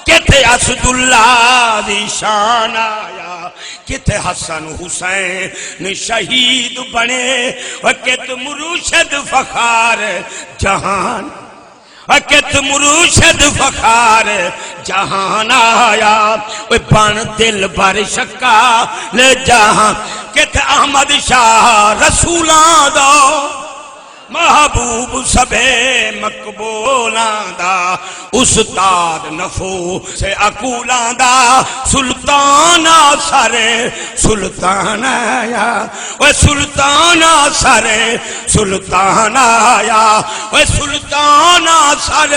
کتے اسد اللہ دی شان آیا کتے حسن حسین شہید بنے وکت مرشد فخار جہان وکت مرشد فخار جہان آیا وہ بن دل بر شکا لے جہان کت احمد شاہ رسولان دو محبوب سبے مقبولان دا استاد نفو سے اکولان دا سلطان سر سلطان آیا وہ سلطان سر سلطان آیا وہ سلطان سر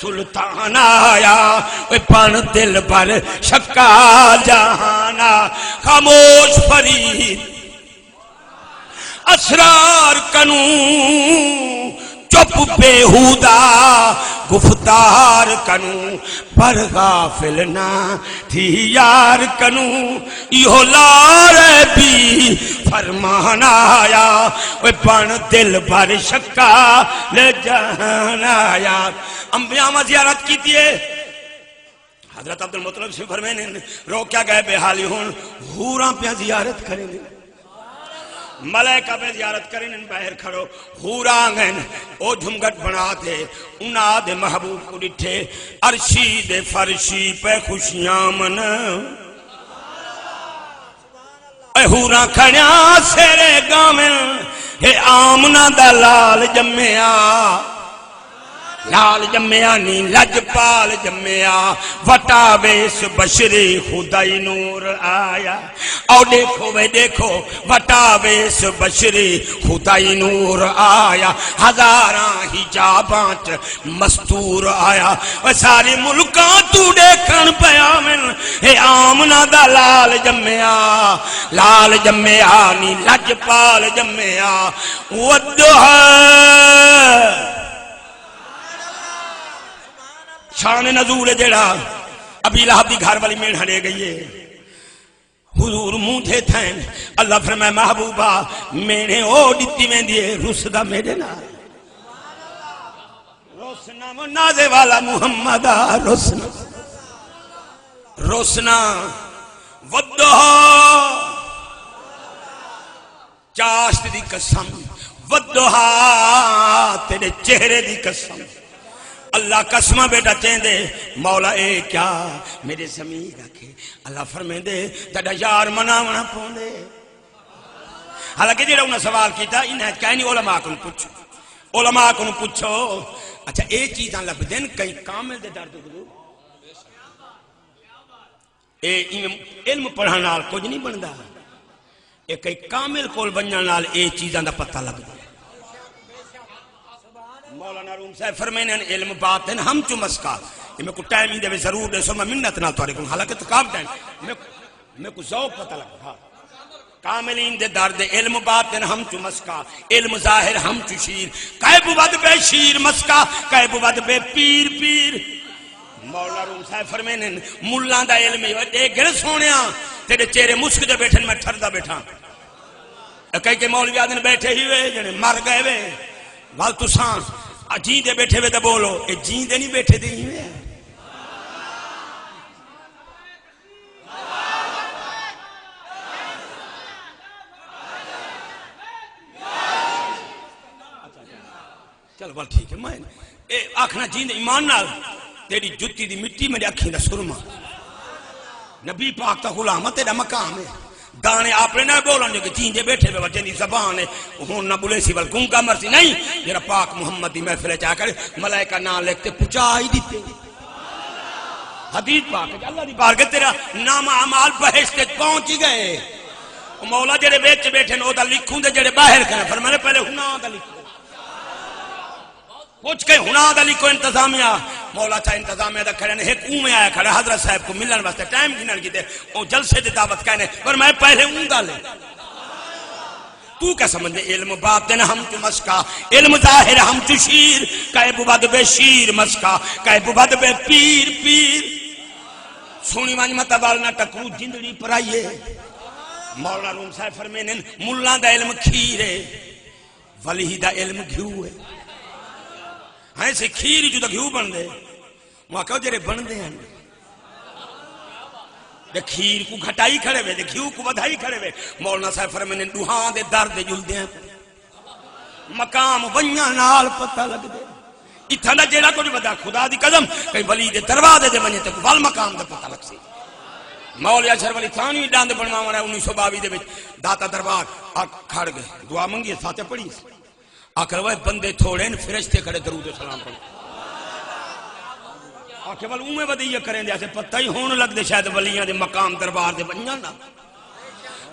سلطان آیا وہ پن دل پر شکا جہانا خاموش فرید اسرار کنوں چپ بیہودہ گفتار کنوں پر غافل نہ تھی یار کنوں یہ لار بھی فرمان آیا وہ بن دل بر شکا لے جہان آیا انبیاء میں زیارت کی تھی حضرت عبدالمطلب سے فرمینے روکیا گئے بے حالی ہون حوراں پہ زیارت کریں گے ملائکہ پہ زیارت کریں ان باہر کھڑو حورانگن او جھمگٹ بنا تھے انہا دے محبوب کو ڈٹھے عرشی دے فرشی پہ خوشیاں من اے حوراں کھڑیاں سیرے گامن اے آمنہ دلال جمعیاں لال جمیا نی لجپال جمیا وٹا ویس بشری خدائی نور آیا او دیکھو وے دیکھو وٹا ویس بشری خدائی نور آیا ہزاراں حجاباں مستور آیا سارے ملکاں تو دیکھن پیا من اے آمنہ دا لال جمیا نی لجپال جمیا ودھا شان نزول جڑا ابی لہب دی گھر والی میڑ ہڑے گئی ہے حضور مونجھے تھین اللہ فرمائے محبوبہ مینے او ڈتی میں دیئے رسدہ میرے نال رسنا منازے والا محمد رسنا ودہا چاشت دی قسم ودہا تیرے چہرے دی قسم اللہ قسمہ بیٹا چین دے مولا اے کیا میرے زمین رکھے اللہ فرمائے دے تڑا یار مناونا پون دے حالانکہ جیڑا انہا سوال کیتا انہیں کہنی علماء کن پوچھو اچھا اے چیزاں لب دین کئی کامل دے درد گلو اے علم پڑھان نال کچھ نہیں بندہ اے کئی کامل کول بنجان نال اے چیزاں دا پتہ لگ دے مولانا روم صاحب فرمائنے علم باطن ہم چو مسکا یہ میں کو ٹائم ہی دے ضرور دے سو میں منت نہ توڑے کن حالانکہ تقاب دیں میں کو ذوق پتہ لگا کاملین دے درد علم باطن ہم چو مسکا علم ظاہر ہم چو شیر قیب ود بے شیر مسکا قیب ود بے پیر مولانا روم صاحب فرمائنے ملان دا علم اے گر سونیاں تیرے چہرے مسک دے بیٹھن میں ٹھردہ بیٹھا کئی کے مولوی آدھن بیٹھے ہی ہوئے جنہیں مر گئے ہوئے وال تو سانس جین دے بیٹھے ہوئے دے بولو اے جین دے نہیں بیٹھے دے ہی ہوئے چل بل ٹھیک ہے میں آکھنا جین دے ایمان نال تیری جتی دی مٹی میرے اکھیں دا سرما نبی پاک تا غلام تیرا مقام ہے دانے اپنے نہ بولن جو کہ جین دے بیٹھے ہوئے جن دی زبان ہے ہون نہ بولے سی بل گنگا مرسی نہیں جرا پاک محمد دی محفل چاہ کر ملائکہ نام لکھتے پچائی دیتے حدیث پاک ہے اللہ دی بارگاہ تیرا نام اعمال بہشت پہنچ گئے مولا جڑے بیچ بیٹھے نو دا لکھوں دے جڑے باہر کرے فرمانے پہلے ہنا دا لکھوں کچھ کہیں ہنا دا لکھو انتظامیہ مولا چاہ انتظامیہ دا کھڑے ایک میں آیا کھڑے حضرت صاحب کو ملن واسطے ٹائم گنن کی دے وہ جلسے دے دعوت کہنے پر میں پہلے دا لے تو کیا سمجھے علم باطن ہم تو مسکا علم ظاہر ہم تو شیر کہے بود بے شیر مسکا کہے بود بے پیر سونی مانج متبالنا ٹکرو جندڑی پر آئیے مولا روم صاحب فرمینن ملان دا علم کھیرے ولی دا علم گھیو ہے ہاں سے کھیر جو دا گھیو بن دے وہاں کہو جرے بن دے ہیں دے کھیر کو گھٹائی کھڑے ہوئے دے گھیو کو بدھائی کھڑے ہوئے مولانا صاحب فرمائنے دوہاں دے درد جل دے ہیں مقام ونیا نال پتہ لگ دے اتنا جیڑا کچھ بدا خدا دی قدم کہیں ولی دے دروازے دے ونجے تک وال مقام دے پتہ لگ سی مولا اشرف علی تھانی ڈاندے بنوا مانا 1922 دے وچ داتا دربار کھڑ گئے دعا منگی فاتح پڑھی آکر وہ بندے تھوڑے ان فرشتے کھڑے درود و سلام پڑھیں آکے والا اومے بدیہ کریں دے ایسے پتہ ہی ہون لگ دے شاید ولیاں دے مقام دربار دے بنیاں نا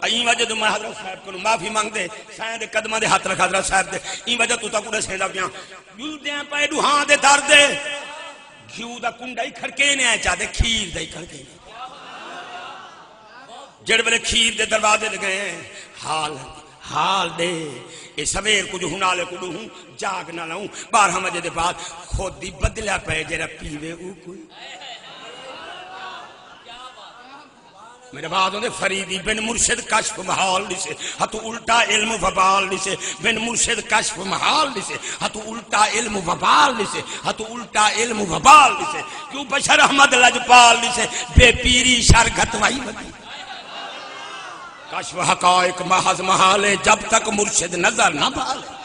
این وجہ تو میں حضرت صاحب کو معافی مانگ دے سائن دے قدمہ دے ہاتھ رکھ حضرت صاحب دے این وجہ تو تکوڑے سیدہ پیاں یوں دیں پائے دوہاں دے در دے گھیو دا کنڈا ہی کھڑکے نے آئے چاہ دے کھیر دے کھڑکے نے جڑ بلے کھیر دے دروازے لگے ہیں حال دے اے سویر کچھ ہنالے کچھ ہوں جاگ نہ لہوں 12 بجے دے بعد خود دی بدلہ پہ جرہ پیوے او کوئی میرے بعد ہوندے فریدی بن مرشد کشف محال لسے ہتو الٹا علم وبال لسے بن مرشد کشف محال لسے ہتو الٹا علم وبال لسے ہتو الٹا علم وبال لسے کیوں بشر احمد لجپال لسے بے پیری شرگت وائی بدی کشف حقائق محض محالے جب تک مرشد نظر نہ پالے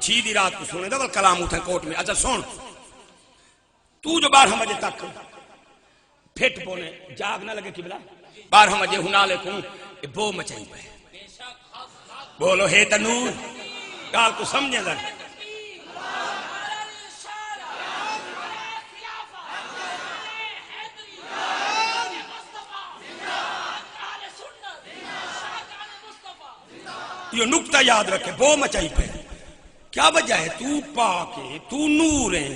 چھیدی رات کو سونے دا کلام اٹھیں کوٹ میں اچھا سن تو جو 12 بجے تک پھٹ پونے جاگ نہ لگے قبلہ 12 بجے ہنالے کوں بو مچائی پہ بولو ہے تنور گال کو سمجھے لگ یہ نکتہ یاد رکھے بو مچائی پہ کیا وجہ ہے تو پاک ہے تو نور ہے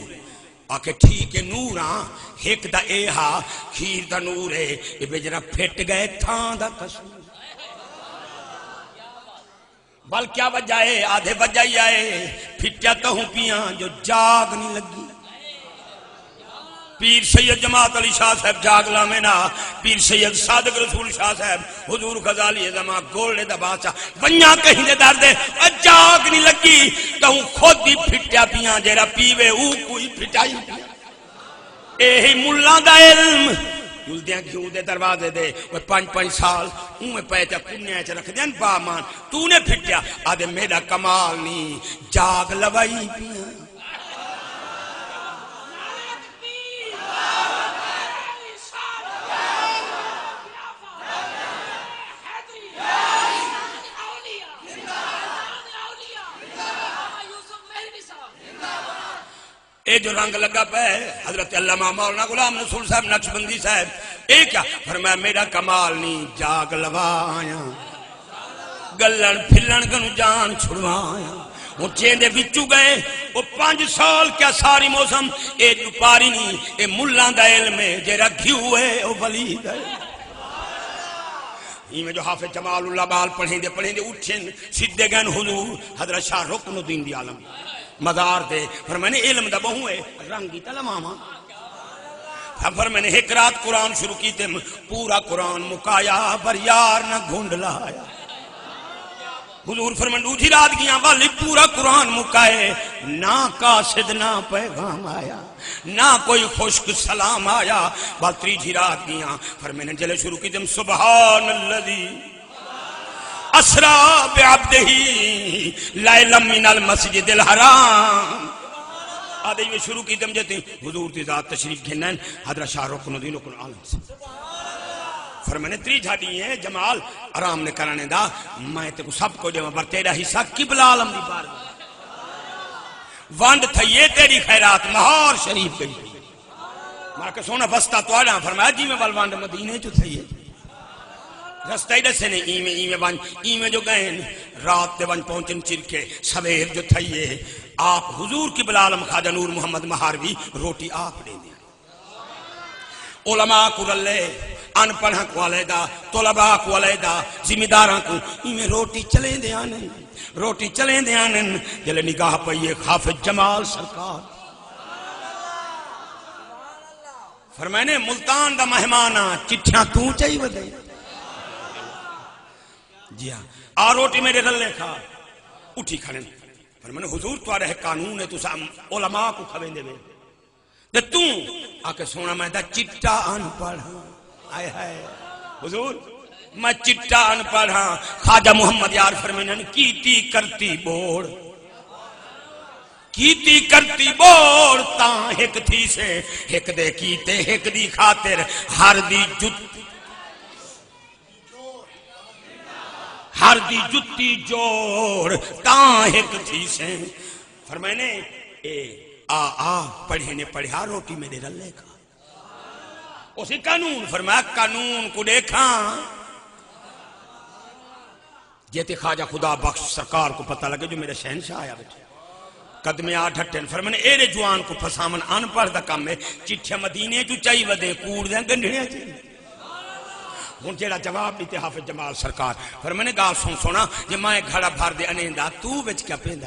آکے ٹھیک ہے نور ہاں ایک دا اے ہا کھیر دا نور ہے یہ بیجرہ پھٹ گئے تھان دا قصور بل کیا وجہ ہے آدھے وجہ ہی آئے پھٹیا تو ہوں پیاں جو جاگ نہیں لگی پیر سید جماعت علی شاہ صاحب جاگ لامینا پیر سید صادق رسول شاہ صاحب حضور غزالی زمان گولڈے دا بادشاہ ونیا کہیں دے در دے جاگ نہیں لگی تو ہوں خود ہی پھٹیا پیاں جیرا پیوے او کوئی پھٹائی پیا اے ملہ دا علم جلدیاں کیوں دے دروازے دے وہ 5 سال میں پیچا کنیا چا رکھ دین بامان تو نے پھٹیا آدھے میرا کمال نہیں جاگ لوائی پیا اے جو رنگ لگا پہ حضرت علامہ مولانا غلام رسول صاحب نقشبندی صاحب اے کیا فرمایا میرا کمال نہیں جاگ لوایا گلن پھلن گنو جان چھڑوایا وہ چیندے بچو گئے وہ 5 سال کیا ساری موسم اے دوپاری نہیں اے ملان دا علم ہے جے رکھی ہوئے او ولی دا ہی میں جو حافظ جمال اللہ بال پڑھیں دے اٹھیں سدھے گئن حضور حضرت شاہ رکن الدین دی عالم مدار دے پر میں نے علم دا بہوں ہے رنگی تلا ماما پھر میں نے ایک رات قرآن شروع کی تے پورا قرآن مکایا پر یار نہ گھنڈ لایا حضور فرمان دوسری رات گیا والی پورا قرآن مکائے نہ قاصد نہ پیغام آیا نہ کوئی خشک سلام آیا بل تیسری رات گیا پھر میں نے جلے شروع کی تے سبحان اللذی اسرا بعبدہی لیلا من المسجد الحرام آدھے میں شروع کی دم جاتے ہیں حضور تی ذات تشریف گھنن حضرت شاہ رکن الدین رکن عالم سے فرمانے 3 جھاڑی ہیں جمال آرام نے کرانے دا میں تے کو سب کو دے مبر تیرا حصہ قبل عالم دی بار وانڈ تھا یہ تیری خیرات مہار شریف گئی مارا کہ سونا بستا تو آڑا فرمایا جی میں والوانڈ مدینے جو تھا یہ رستہ ہی دسے نے ایمیں جو گئے رات دے ون پہنچن چرکے سویر جو تھائیے آپ حضور کی بلالم خواجہ نور محمد مہاروی روٹی آپ دے دیا علماء کو رلے ان پڑھا کو علیدہ طلباء کو علیدہ ذمہ داراں کو ایمیں روٹی چلیں دے آنن جلے نگاہ پئیے حافظ جمال سرکار فرمائنے ملتان دا مہمانا چٹھیاں تو چاہی ودے جی ہاں آ روٹی میرے رلے کھا اٹھی کھڑن پر میں نے حضور تو آ رہے قانون ہے تو علماء کو کھویں دے تے تو آکے سونا میں دا چٹا ان پڑھا آئے ہائے حضور میں چٹا ان پڑھا خواجہ محمد یار فرمینن کیتی کرتی بوڑ تاں ہک تھی سے ہک دے کیتے ہک دی خاطر ہر دی جتی جوڑ تاں ہک تھی سے فرمائنے اے پڑھے نے پڑھا روٹی میرے رلے کھا اسی قانون فرمایا قانون کو دیکھا جیتے خواجہ خدا بخش سرکار کو پتہ لگے جو میرے شہنشاہ آیا بیٹھے قدمے ڈھٹن فرمانے ایرے جوان کو پھسامن ان پڑھ دا کام ہے چٹھے مدینے جو چاہی ودے کوڑ دیں گنڈھنے چاہیے ہون جیڑا جواب دیتے حافظ جمال سرکار فرمانے گال سونا جے مائے گھڑا بھار دے انیندا تو بچ کیا پیندہ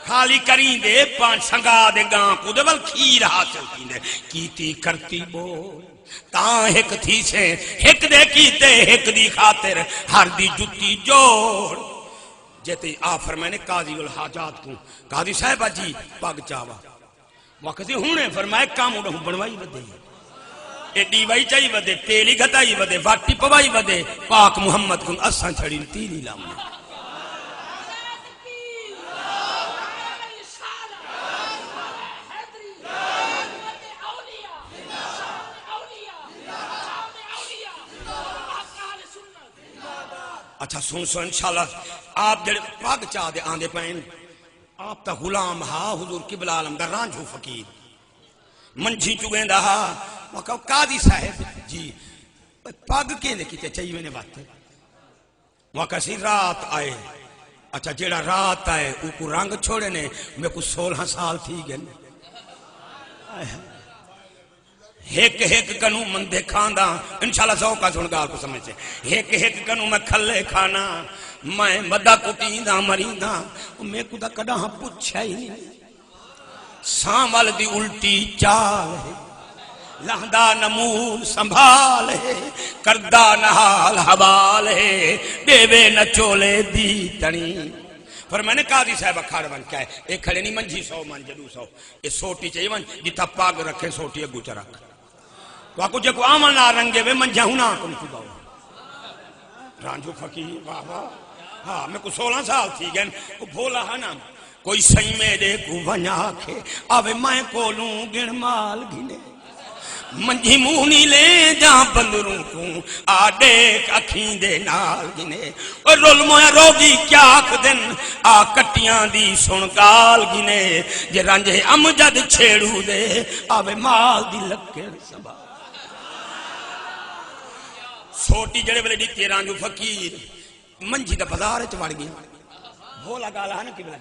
خالی کریں دے 5 سنگا دے گاں کو دے بل کھیر حاصل کی دے کیتی کرتی بول تاں ہک تھی سے ہک دے کیتے ہک دی خاطر ہر دی جتی جوڑ جیتے فرمائنے قاضی الحاجات کو قاضی صاحبہ جی پاگ چاوا وقتی ہونے فرمائے کام اڑھوں بنوائی ودے اے دیوائی چاہی ودے تیلی گھتائی ودے واٹی پوائی ودے پاک محمد کن اساں چھڑی تیلی لامنے اچھا سن انشاءاللہ آپ جڑے پاگ چاہ دے آندے پہن آپ تا غلام ہا حضور قبلہ عالم دا رانجھو فقیر منجھی چگیں دا ہا وقت قاضی صاحب جی پاگ کے لے کیتے چاہیے میں نے بات ہے وہاں کسی رات آئے اچھا جیڑا رات آئے او کو رنگ چھوڑے نے میں کو 16 سال تھی گئے ایک کنو مندے کھاندہ انشاءاللہ ذوقہ سنگار کو سمجھ سے ایک کنو میں کھلے کھانا میں مدہ کٹیندہ مریندہ میں کو دا کڑا ہاں پوچھا ہی نہیں سامل دی الٹی چال ہے لہدہ نمول سنبھال ہے کردہ نحال حوال ہے دیوے نچولے دی تنی پر میں نے قاضی صاحب کھاڑ بن کیا ہے ایک کھڑے نہیں منجی 100 من جدو 100 یہ سوٹی چاہیے من جتا پاگ رکھے سوٹی اگو چرک تو آکو جے کو آمن نہ رنگے وے منجا ہوں نا کن تو باؤ رانجو فقیر واہ واہ ہاں میں کو 16 سال تھی گئن وہ بھولا ہے نا کوئی سہی میرے کو ونیا کھے آوے میں کو لوں گن مال گھنے منجی مونی لے جہاں بندروں کو آڈیک اکھیں دے نال گنے اور رول مویا روگی کیا آکھ دن آ کٹیاں دی سنکال گنے جے رنجے امجد چھیڑو دے آوے مال دی لکڑ سبا سوٹی جڑے بلے ڈیکتے رانجو فقیر منجی دا بازار چوڑ گیا بھولا گالا ہے نا کی بلا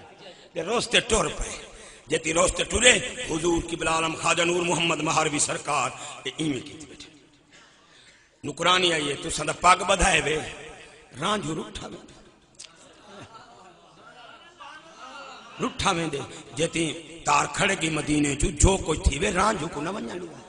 دے روستے ٹور پہ جیتی روستے ٹورے حضور کی بلا عالم خواجہ نور محمد مہاروی سرکار ایمی کی تھی بیٹھے نکرانی آئیے تو سندہ پاک بدھائے وے رانجو رٹھا میں دے جیتی تار کھڑے کی مدینے جو کوئی تھی وے رانجو کو نہ ونجا لیا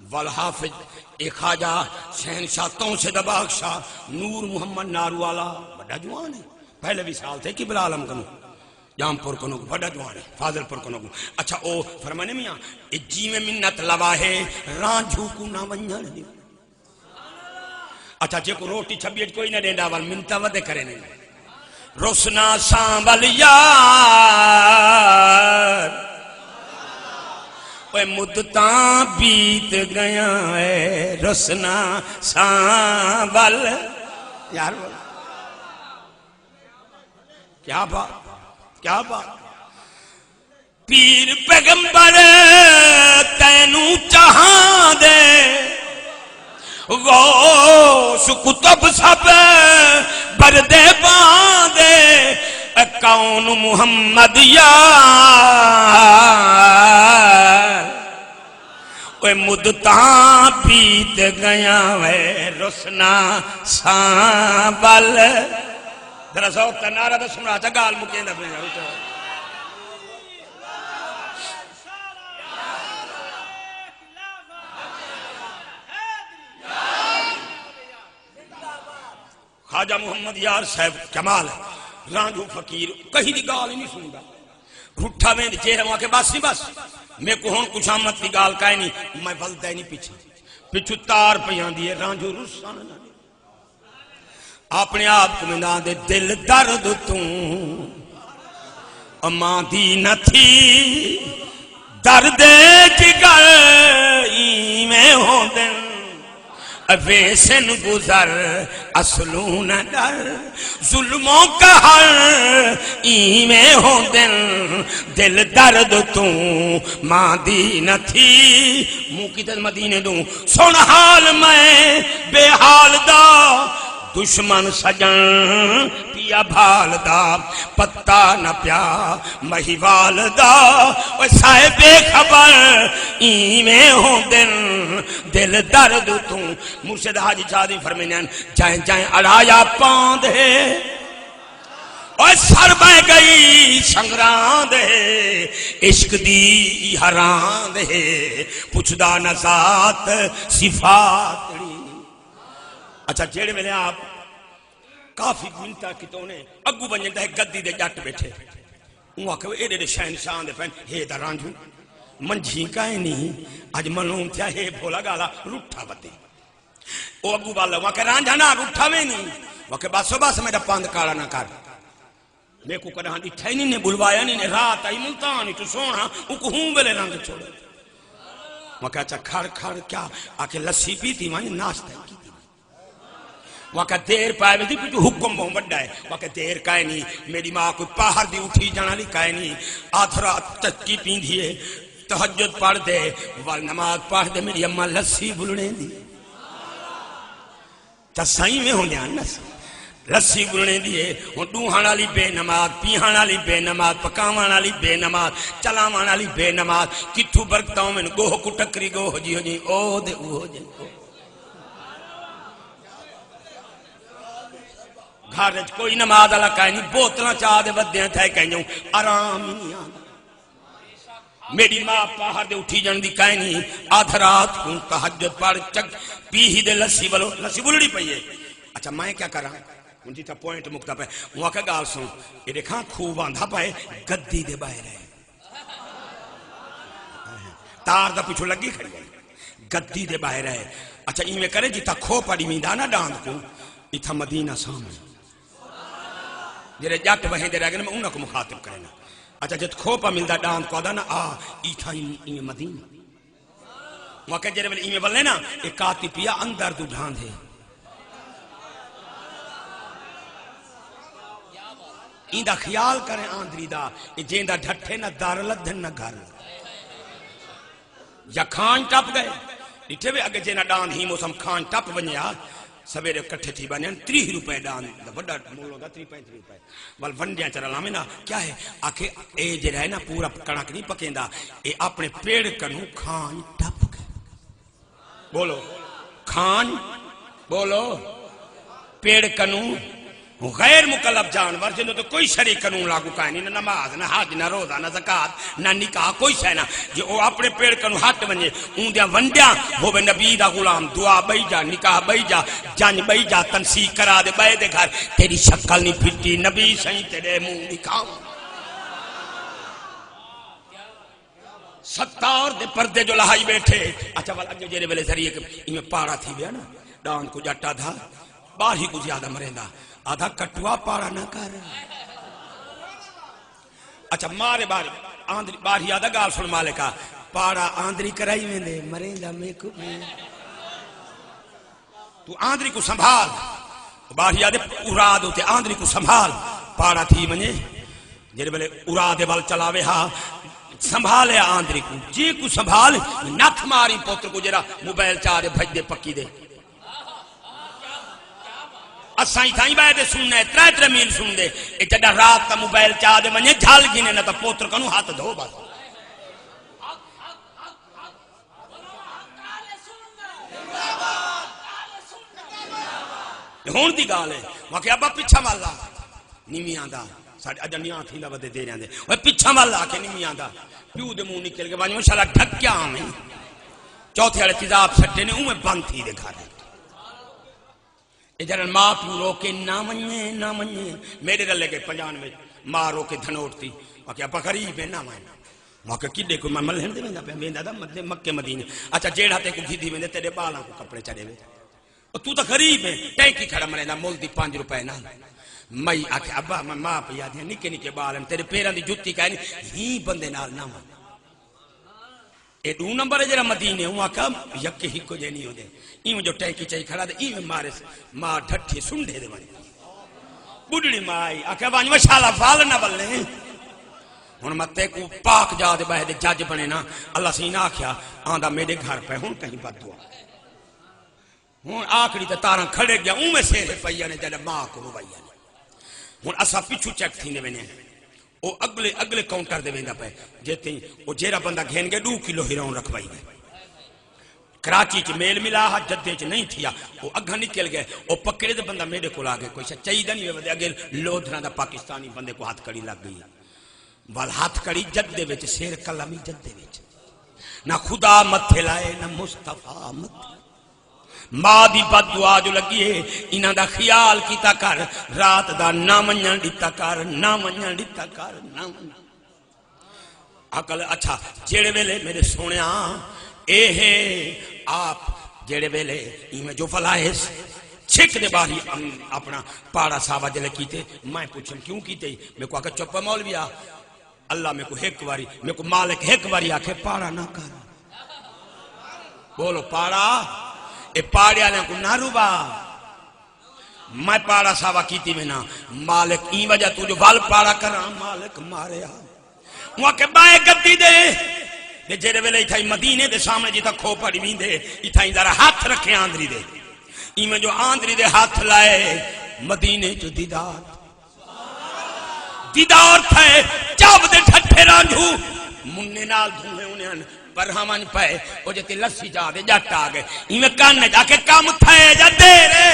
والحافظ ایک خواجہ شہنشاہ توں سے دباغ شاہ نور محمد نارو والا بڑا جوان ہے پہلے بھی سال تھے کہ بلا عالم کنو جام پور کنو بڑا جوان ہے فاضل پور کنو اچھا او فرمانے میاں جی میں منت لوا ہے رانجھو کو نہ ونجن دی اچھا جے کو روٹی چھبیٹ کوئی نہ ڈینڈا وال منتا ودے کرے نہیں رسنا سانبل یار اوے مدتاں بیت گیا ہے رسنا سانبل یار کیا بات پیر پیغمبر تینوں چاہاں دے غوث کتب سب بردے باندے کون محمد یار اوے مدتاں بیت گیا ہے رسنا سانبل ذرا ذوق تا نعرہ دا سنا چا گال مکین اپنے جاؤ تو خواجہ محمد یار صاحب کمال ہے رانجو فقیر کہیں دی گال ہی نہیں سنگا رٹھا میں دی چہرہ وہاں کے بس نہیں بس میں کو ہون کچھ آمد دی گال کائے نہیں میں بلدہ ہی نہیں پیچھو تار پیان دیئے رانجو رسانا نہیں اپنے آپ کو مندان دے دل درد توں اماں دی نہ تھی درد جگر میں ہوں دن ویسن گزر اصلون در ظلموں کا ہر میں ہوں دل درد توں ماں دی نہ تھی منہ کی دل مدینے دوں سن حال میں بے حال دا دشمن سجن پیا بھال دا پتہ نہ پیا مہیوال دا سائے بے خبر میں ہوں دل درد توں مرشد حاجی چادی فرمینین جائیں جائیں اڑایا پاند ہے اور سر بہ گئی سنگراند ہے عشق دی حراند ہے پچھدا نہ ذات صفات اچھا جیڑے میں نے آپ کافی منتا کی تو نے اگو بنجندا ہے گدی دے جٹ بیٹھے وہ کہ اے دے شہنشاہ دے پن ہے دا رانجو منجھی کائے نہیں اج منوں تھیا ہے بھولا گالا رٹھا بتے او اگو والا وہ کہ رانجھا نہ رٹھا میں نہیں وہ کہ بس میرا پاند کالا نہ کر میں کو کہاں دی ٹھائی نہیں نے بلوایا نہیں نے رات آئی ملتانی تو سونا او کو ہوں بلے رنگ چھوڑے وہ کہ اچھا کھڑ کیا آکے لسی پی تھی وہاں ناشتہ کی وہاں دیر پائے میں تھی تو حکم بہن بڑھا ہے وہاں دیر کائے نہیں میری ماں کوئی پاہر دی اٹھی جانا لی کائے نہیں آدھرا تچکی پین دیئے تحجد پڑھ دے وال نماز پڑھ دے میری اممہ لسی بلنے دی چسائی میں ہوندے ہیں لسی گلنے دیے ہوں ڈوہان والی بے نماز پیہان والی بے نماز پکاوان والی بے نماز چلاوان والی بے نماز کتھوں برکتاؤں میں گوہ کو ٹکری گوہ جی ہو جی او دے او جی گھر کوئی نماز والا کہیں نہیں بوتلاں چاہ دے ودیاں تھے کہیں جاؤں آرام ہی نہیں آتا میری ماں پاہر دے اٹھی جان دی کہیں نہیں آدھ رات کو تہجد پڑھ چک پی ہی دے لسی بلو لسی بلڑی پئیے اچھا میں کیا کر رہا ان جی تا پوائنٹ مکتا پہ وہاں کا گال سن یہ دیکھاں خوب آندھا پائے گدی دے باہر ہے تار دا پچھو لگی کھڑی گئی گدی دے باہر ہے اچھا این میں کرے جی تا کھو پڑی میندانا ڈاند کو یہ تھا مدینہ سامنے جیرے جات بہیں دے رہ گئے میں انہوں کو مخاطب کرنا اچھا جت کھو پا ملدہ ڈاند کو آدھا نا ای تھا این مدینہ وہاں کہ جیرے این میں بلنے نا ایک آتی پیا اندر دو ڈاند ہے این دا خیال کریں آندری دا جین دا ڈھٹھے نہ دار لدھن نہ گھر یا کھان ٹپ گئے ڈٹھے بھی اگر جینا ڈان ہی موسم کھان ٹپ بنیا سویرے کٹھے تھی بنیا 30 روپے ڈان دا بڑا مولو دا 3.3 روپے بل ونڈیاں چرا لامی نا کیا ہے آکھے اے جے رہے نا پورا کنک نہیں پکیں دا اے اپنے پیڑ کنو کھان ٹپ گئے بولو کھان بولو پیڑ کنو غیر مکلف جانور جنہوں تو کوئی شریک قانون لاگو کہیں نہیں نہ نماز نہ حج نہ روزہ نہ زکات نہ نکاح کوئی شے نہ جو وہ اپنے پیڑ کنو ہٹ ونجے اون دیا ونڈیاں وہ بے نبی دا غلام دعا بئی جا نکاح بئی جا جان بئی جا تنسیق کرا دے بے دے گھر تیری شکل نہیں پھٹی نبی سہیں تیرے منہ نکاؤں ستار دے پردے جو لہائی بیٹھے اچھا والا اگے جیرے ویلے ذریعے کہ میں پارا تھی بیا نا ڈان کو جاٹا تھا باہر ہی کو زیادہ مریندا آدھا کٹوا پارا نہ کر اچھا مارے باری آندری باری آدھا گال سن مالکا پارا آندری کرائی میں دے مریندا میں کو تو آندری کو سنبھال باری آدھے اراد ہوتے آندری کو سنبھال پارا تھی منجے جیرے بلے ارادے بال چلاوے ہاں سنبھالے آندری کو جی کو سنبھال نتھ ماری پوتر کو جیرا موبائل چاہ بھج دے پکی دے اسائیں تھائیں بائے سننے ترے میل سن دے جڑا رات تا موبائل چاہ دے ونجے جھال گنے نہ تا پوتر کنو ہاتھ دھو بس ہون دی گال ہے وہاں کہ ابا پیچھا والا نیمی آندا ساڑھے اجا نیاں تھی نہ ودے دے رہے ہیں وہ پیچھا والا کے نیمی آندا پیو دے منہ نکل کے وانجے انشاءاللہ ڈھک کیا ہمیں چوتھے والے تیزاب سٹے نے میں بند تھی دے گھر جرن ماں پیو رو کے نہ منجے میرے گلے کے 95 ماں رو کے دھنوٹتی وہاں کہ ابا غریب ہے نہ مائنا وہاں کہ کڈے کو میں ملہن دے ویندا پہ ویندا دا مکے مدینے اچھا جیڑا تے کو گھدی ویندے تیرے بالاں کو کپڑے چڑھے وے تو تے غریب ہے ٹینکی کھڑا مریندا مول دی 5 روپے نہ میں آکھے ابا میں ماں پہ یاد نکے نکے بال تیرے پیراں دی جُتی کہنی ہی بندے نال نہ مان اے 2 نمبر ہے جڑا مدینے ہوں آکھا یکے ہی کو جے نہیں ہوندے این جو ٹینکی چاہی کھڑا دے این مارے ماں ٹھٹھی سنڈے دے وانی بڈڑی مائی آکھا وانی مشالہ فال نہ بلنے ہن متے کو پاک جا دے بہ دے جج بنے نا اللہ سینا آکھیا آندا میرے گھر پہ ہن کہیں بد دعا ہن آکڑی تے تاراں کھڑے گیا اون میں سے پئیا نے جڑا ماں کو رویا ہن اسا پیچھو چیک تھیندے ونے او اگلے کاؤنٹر دے ویندا پے جتے او جیڑا بندہ گھین کے 2 کلو ہیرون رکھوائی گئے کراچی چ میل ملا جدے چ نہیں تھیا وہ اگھا نکل گئے وہ پکڑے دے بندہ میرے کو لاگے کوئی سچائی دا نہیں ودے اگے لودھرا دا پاکستانی بندے کو ہاتھ کڑی لگ گئی بل ہاتھ کڑی جدے وچ شیر کلامی جدے وچ نہ خدا متھے لائے نہ مصطفیٰ مت ماں دی بد دعا جو لگی ہے انہاں دا خیال کیتا کر رات دا نہ منجن دتا کر نہ منجن دتا کر نہ عقل اچھا جیڑے ویلے میرے سونیا اے ہے آپ جیڑے ویلے میں جو فلائز چھک دے باہی اپنا پاڑا صاحبہ جلے کیتے میں پوچھیں کیوں کیتے میں کو آکے چپا مولویا اللہ میں کو ایک واری میں کو مالک ایک واری آکے پاڑا نہ کر بولو پاڑا اے پاڑے آلے کو نہ روبا میں پاڑا صاحبہ کیتی میں نا مالک این وجہ تو جو وال پاڑا کر رہا مالک مارے وہاں کے بائے گدی دے جیڑے ویلے اتھائی مدینے دے سامنے جیتا کھو پڑی ویندے اتھائی ذرا ہاتھ رکھے آندری دے ایویں جو آندری دے ہاتھ لائے مدینے جو دیدار تھے جب دے ٹھٹھے رانجھو مننے نال دھوئے انہیں پر ہمیں پائے وہ جتے لسی جا دے جٹ آ گئے ایویں کاننے جا کے کام تھے جا دے رے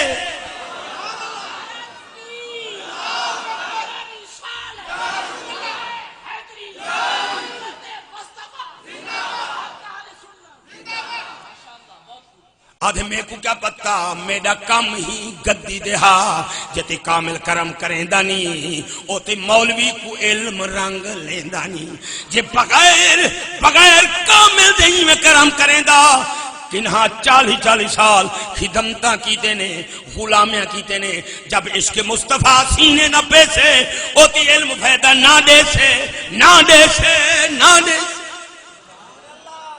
آدھے میں کو کیا پتا میڈا کم ہی گدی دہا جتے کامل کرم کریں دانی او تے مولوی کو علم رنگ لیندانی جے بغیر کامل دہی میں کرم کریں دا کنہا 40 سال خدمتاں کیتے نے غلامیاں کیتے نے جب عشق مصطفیٰ سینے نہ پیسے او تے علم فائدہ نہ دے سے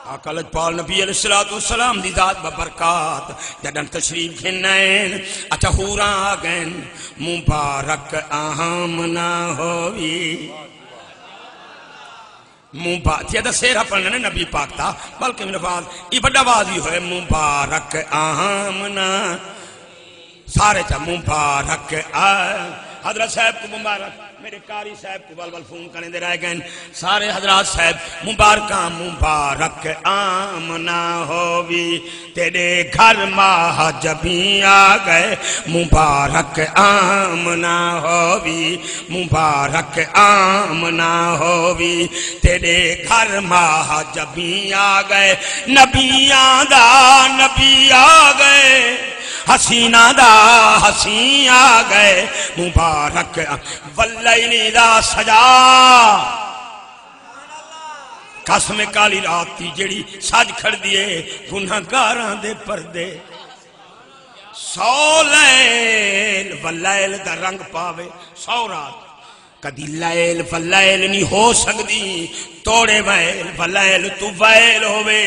آقا لجپال نبی علیہ السلام دی ذات ببرکات جدن تشریف گھنائن اچھا حوراں آگئن مبارک آمنا ہوئی مبارک یہ دا سیرہ پڑھنے نبی پاک تھا بلکہ میرے بعد یہ بڑا واضح ہوئے مبارک آمنا سارے چاہ مبارک حضرت صاحب کو مبارک میرے قاری صاحب کو بلبل فون کرنے دے رہے گئے سارے حضرات صاحب مبارک آمنا ہووی تیرے گھر ماہ جبیں آ گئے مبارک آمنا ہووی تیرے گھر ماہ جبیں آ گئے نبی آ گئے حسینہ حسین آ گئے مبارک واللیل اذا سجا قسم کالی رات تھی جڑی سج کھڑ دیے گناہگاراں دے پردے 100 لیل واللیل دا رنگ پاوے 100 رات کدی لیل واللیل نہیں ہو سکتی توڑے ویل واللیل تو ویل ہوئے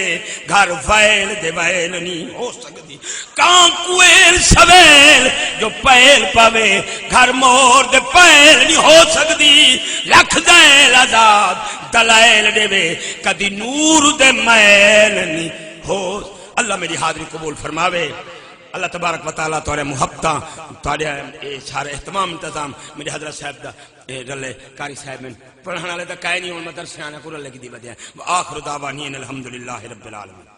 گھر ویل دے ویل نہیں ہو سکتی کان کوئل سویل جو پیل پاوے گھر مور دے پیل نہیں ہو سکتی لکھ دیل آزاد دلائل دے وے کدی نور دے میل نہیں ہو اللہ میری حاضری قبول فرماوے اللہ تبارک و تعالیٰ تورے محبتاں تورے سارے اہتمام انتظام میرے حضرت صاحب دا رلے قاری صاحب میں پڑھانا لے دا کائے نہیں ہون مدرسے آنے کو رلے کی دی بدیا وآخر دعوانی الحمدللہ رب العالمین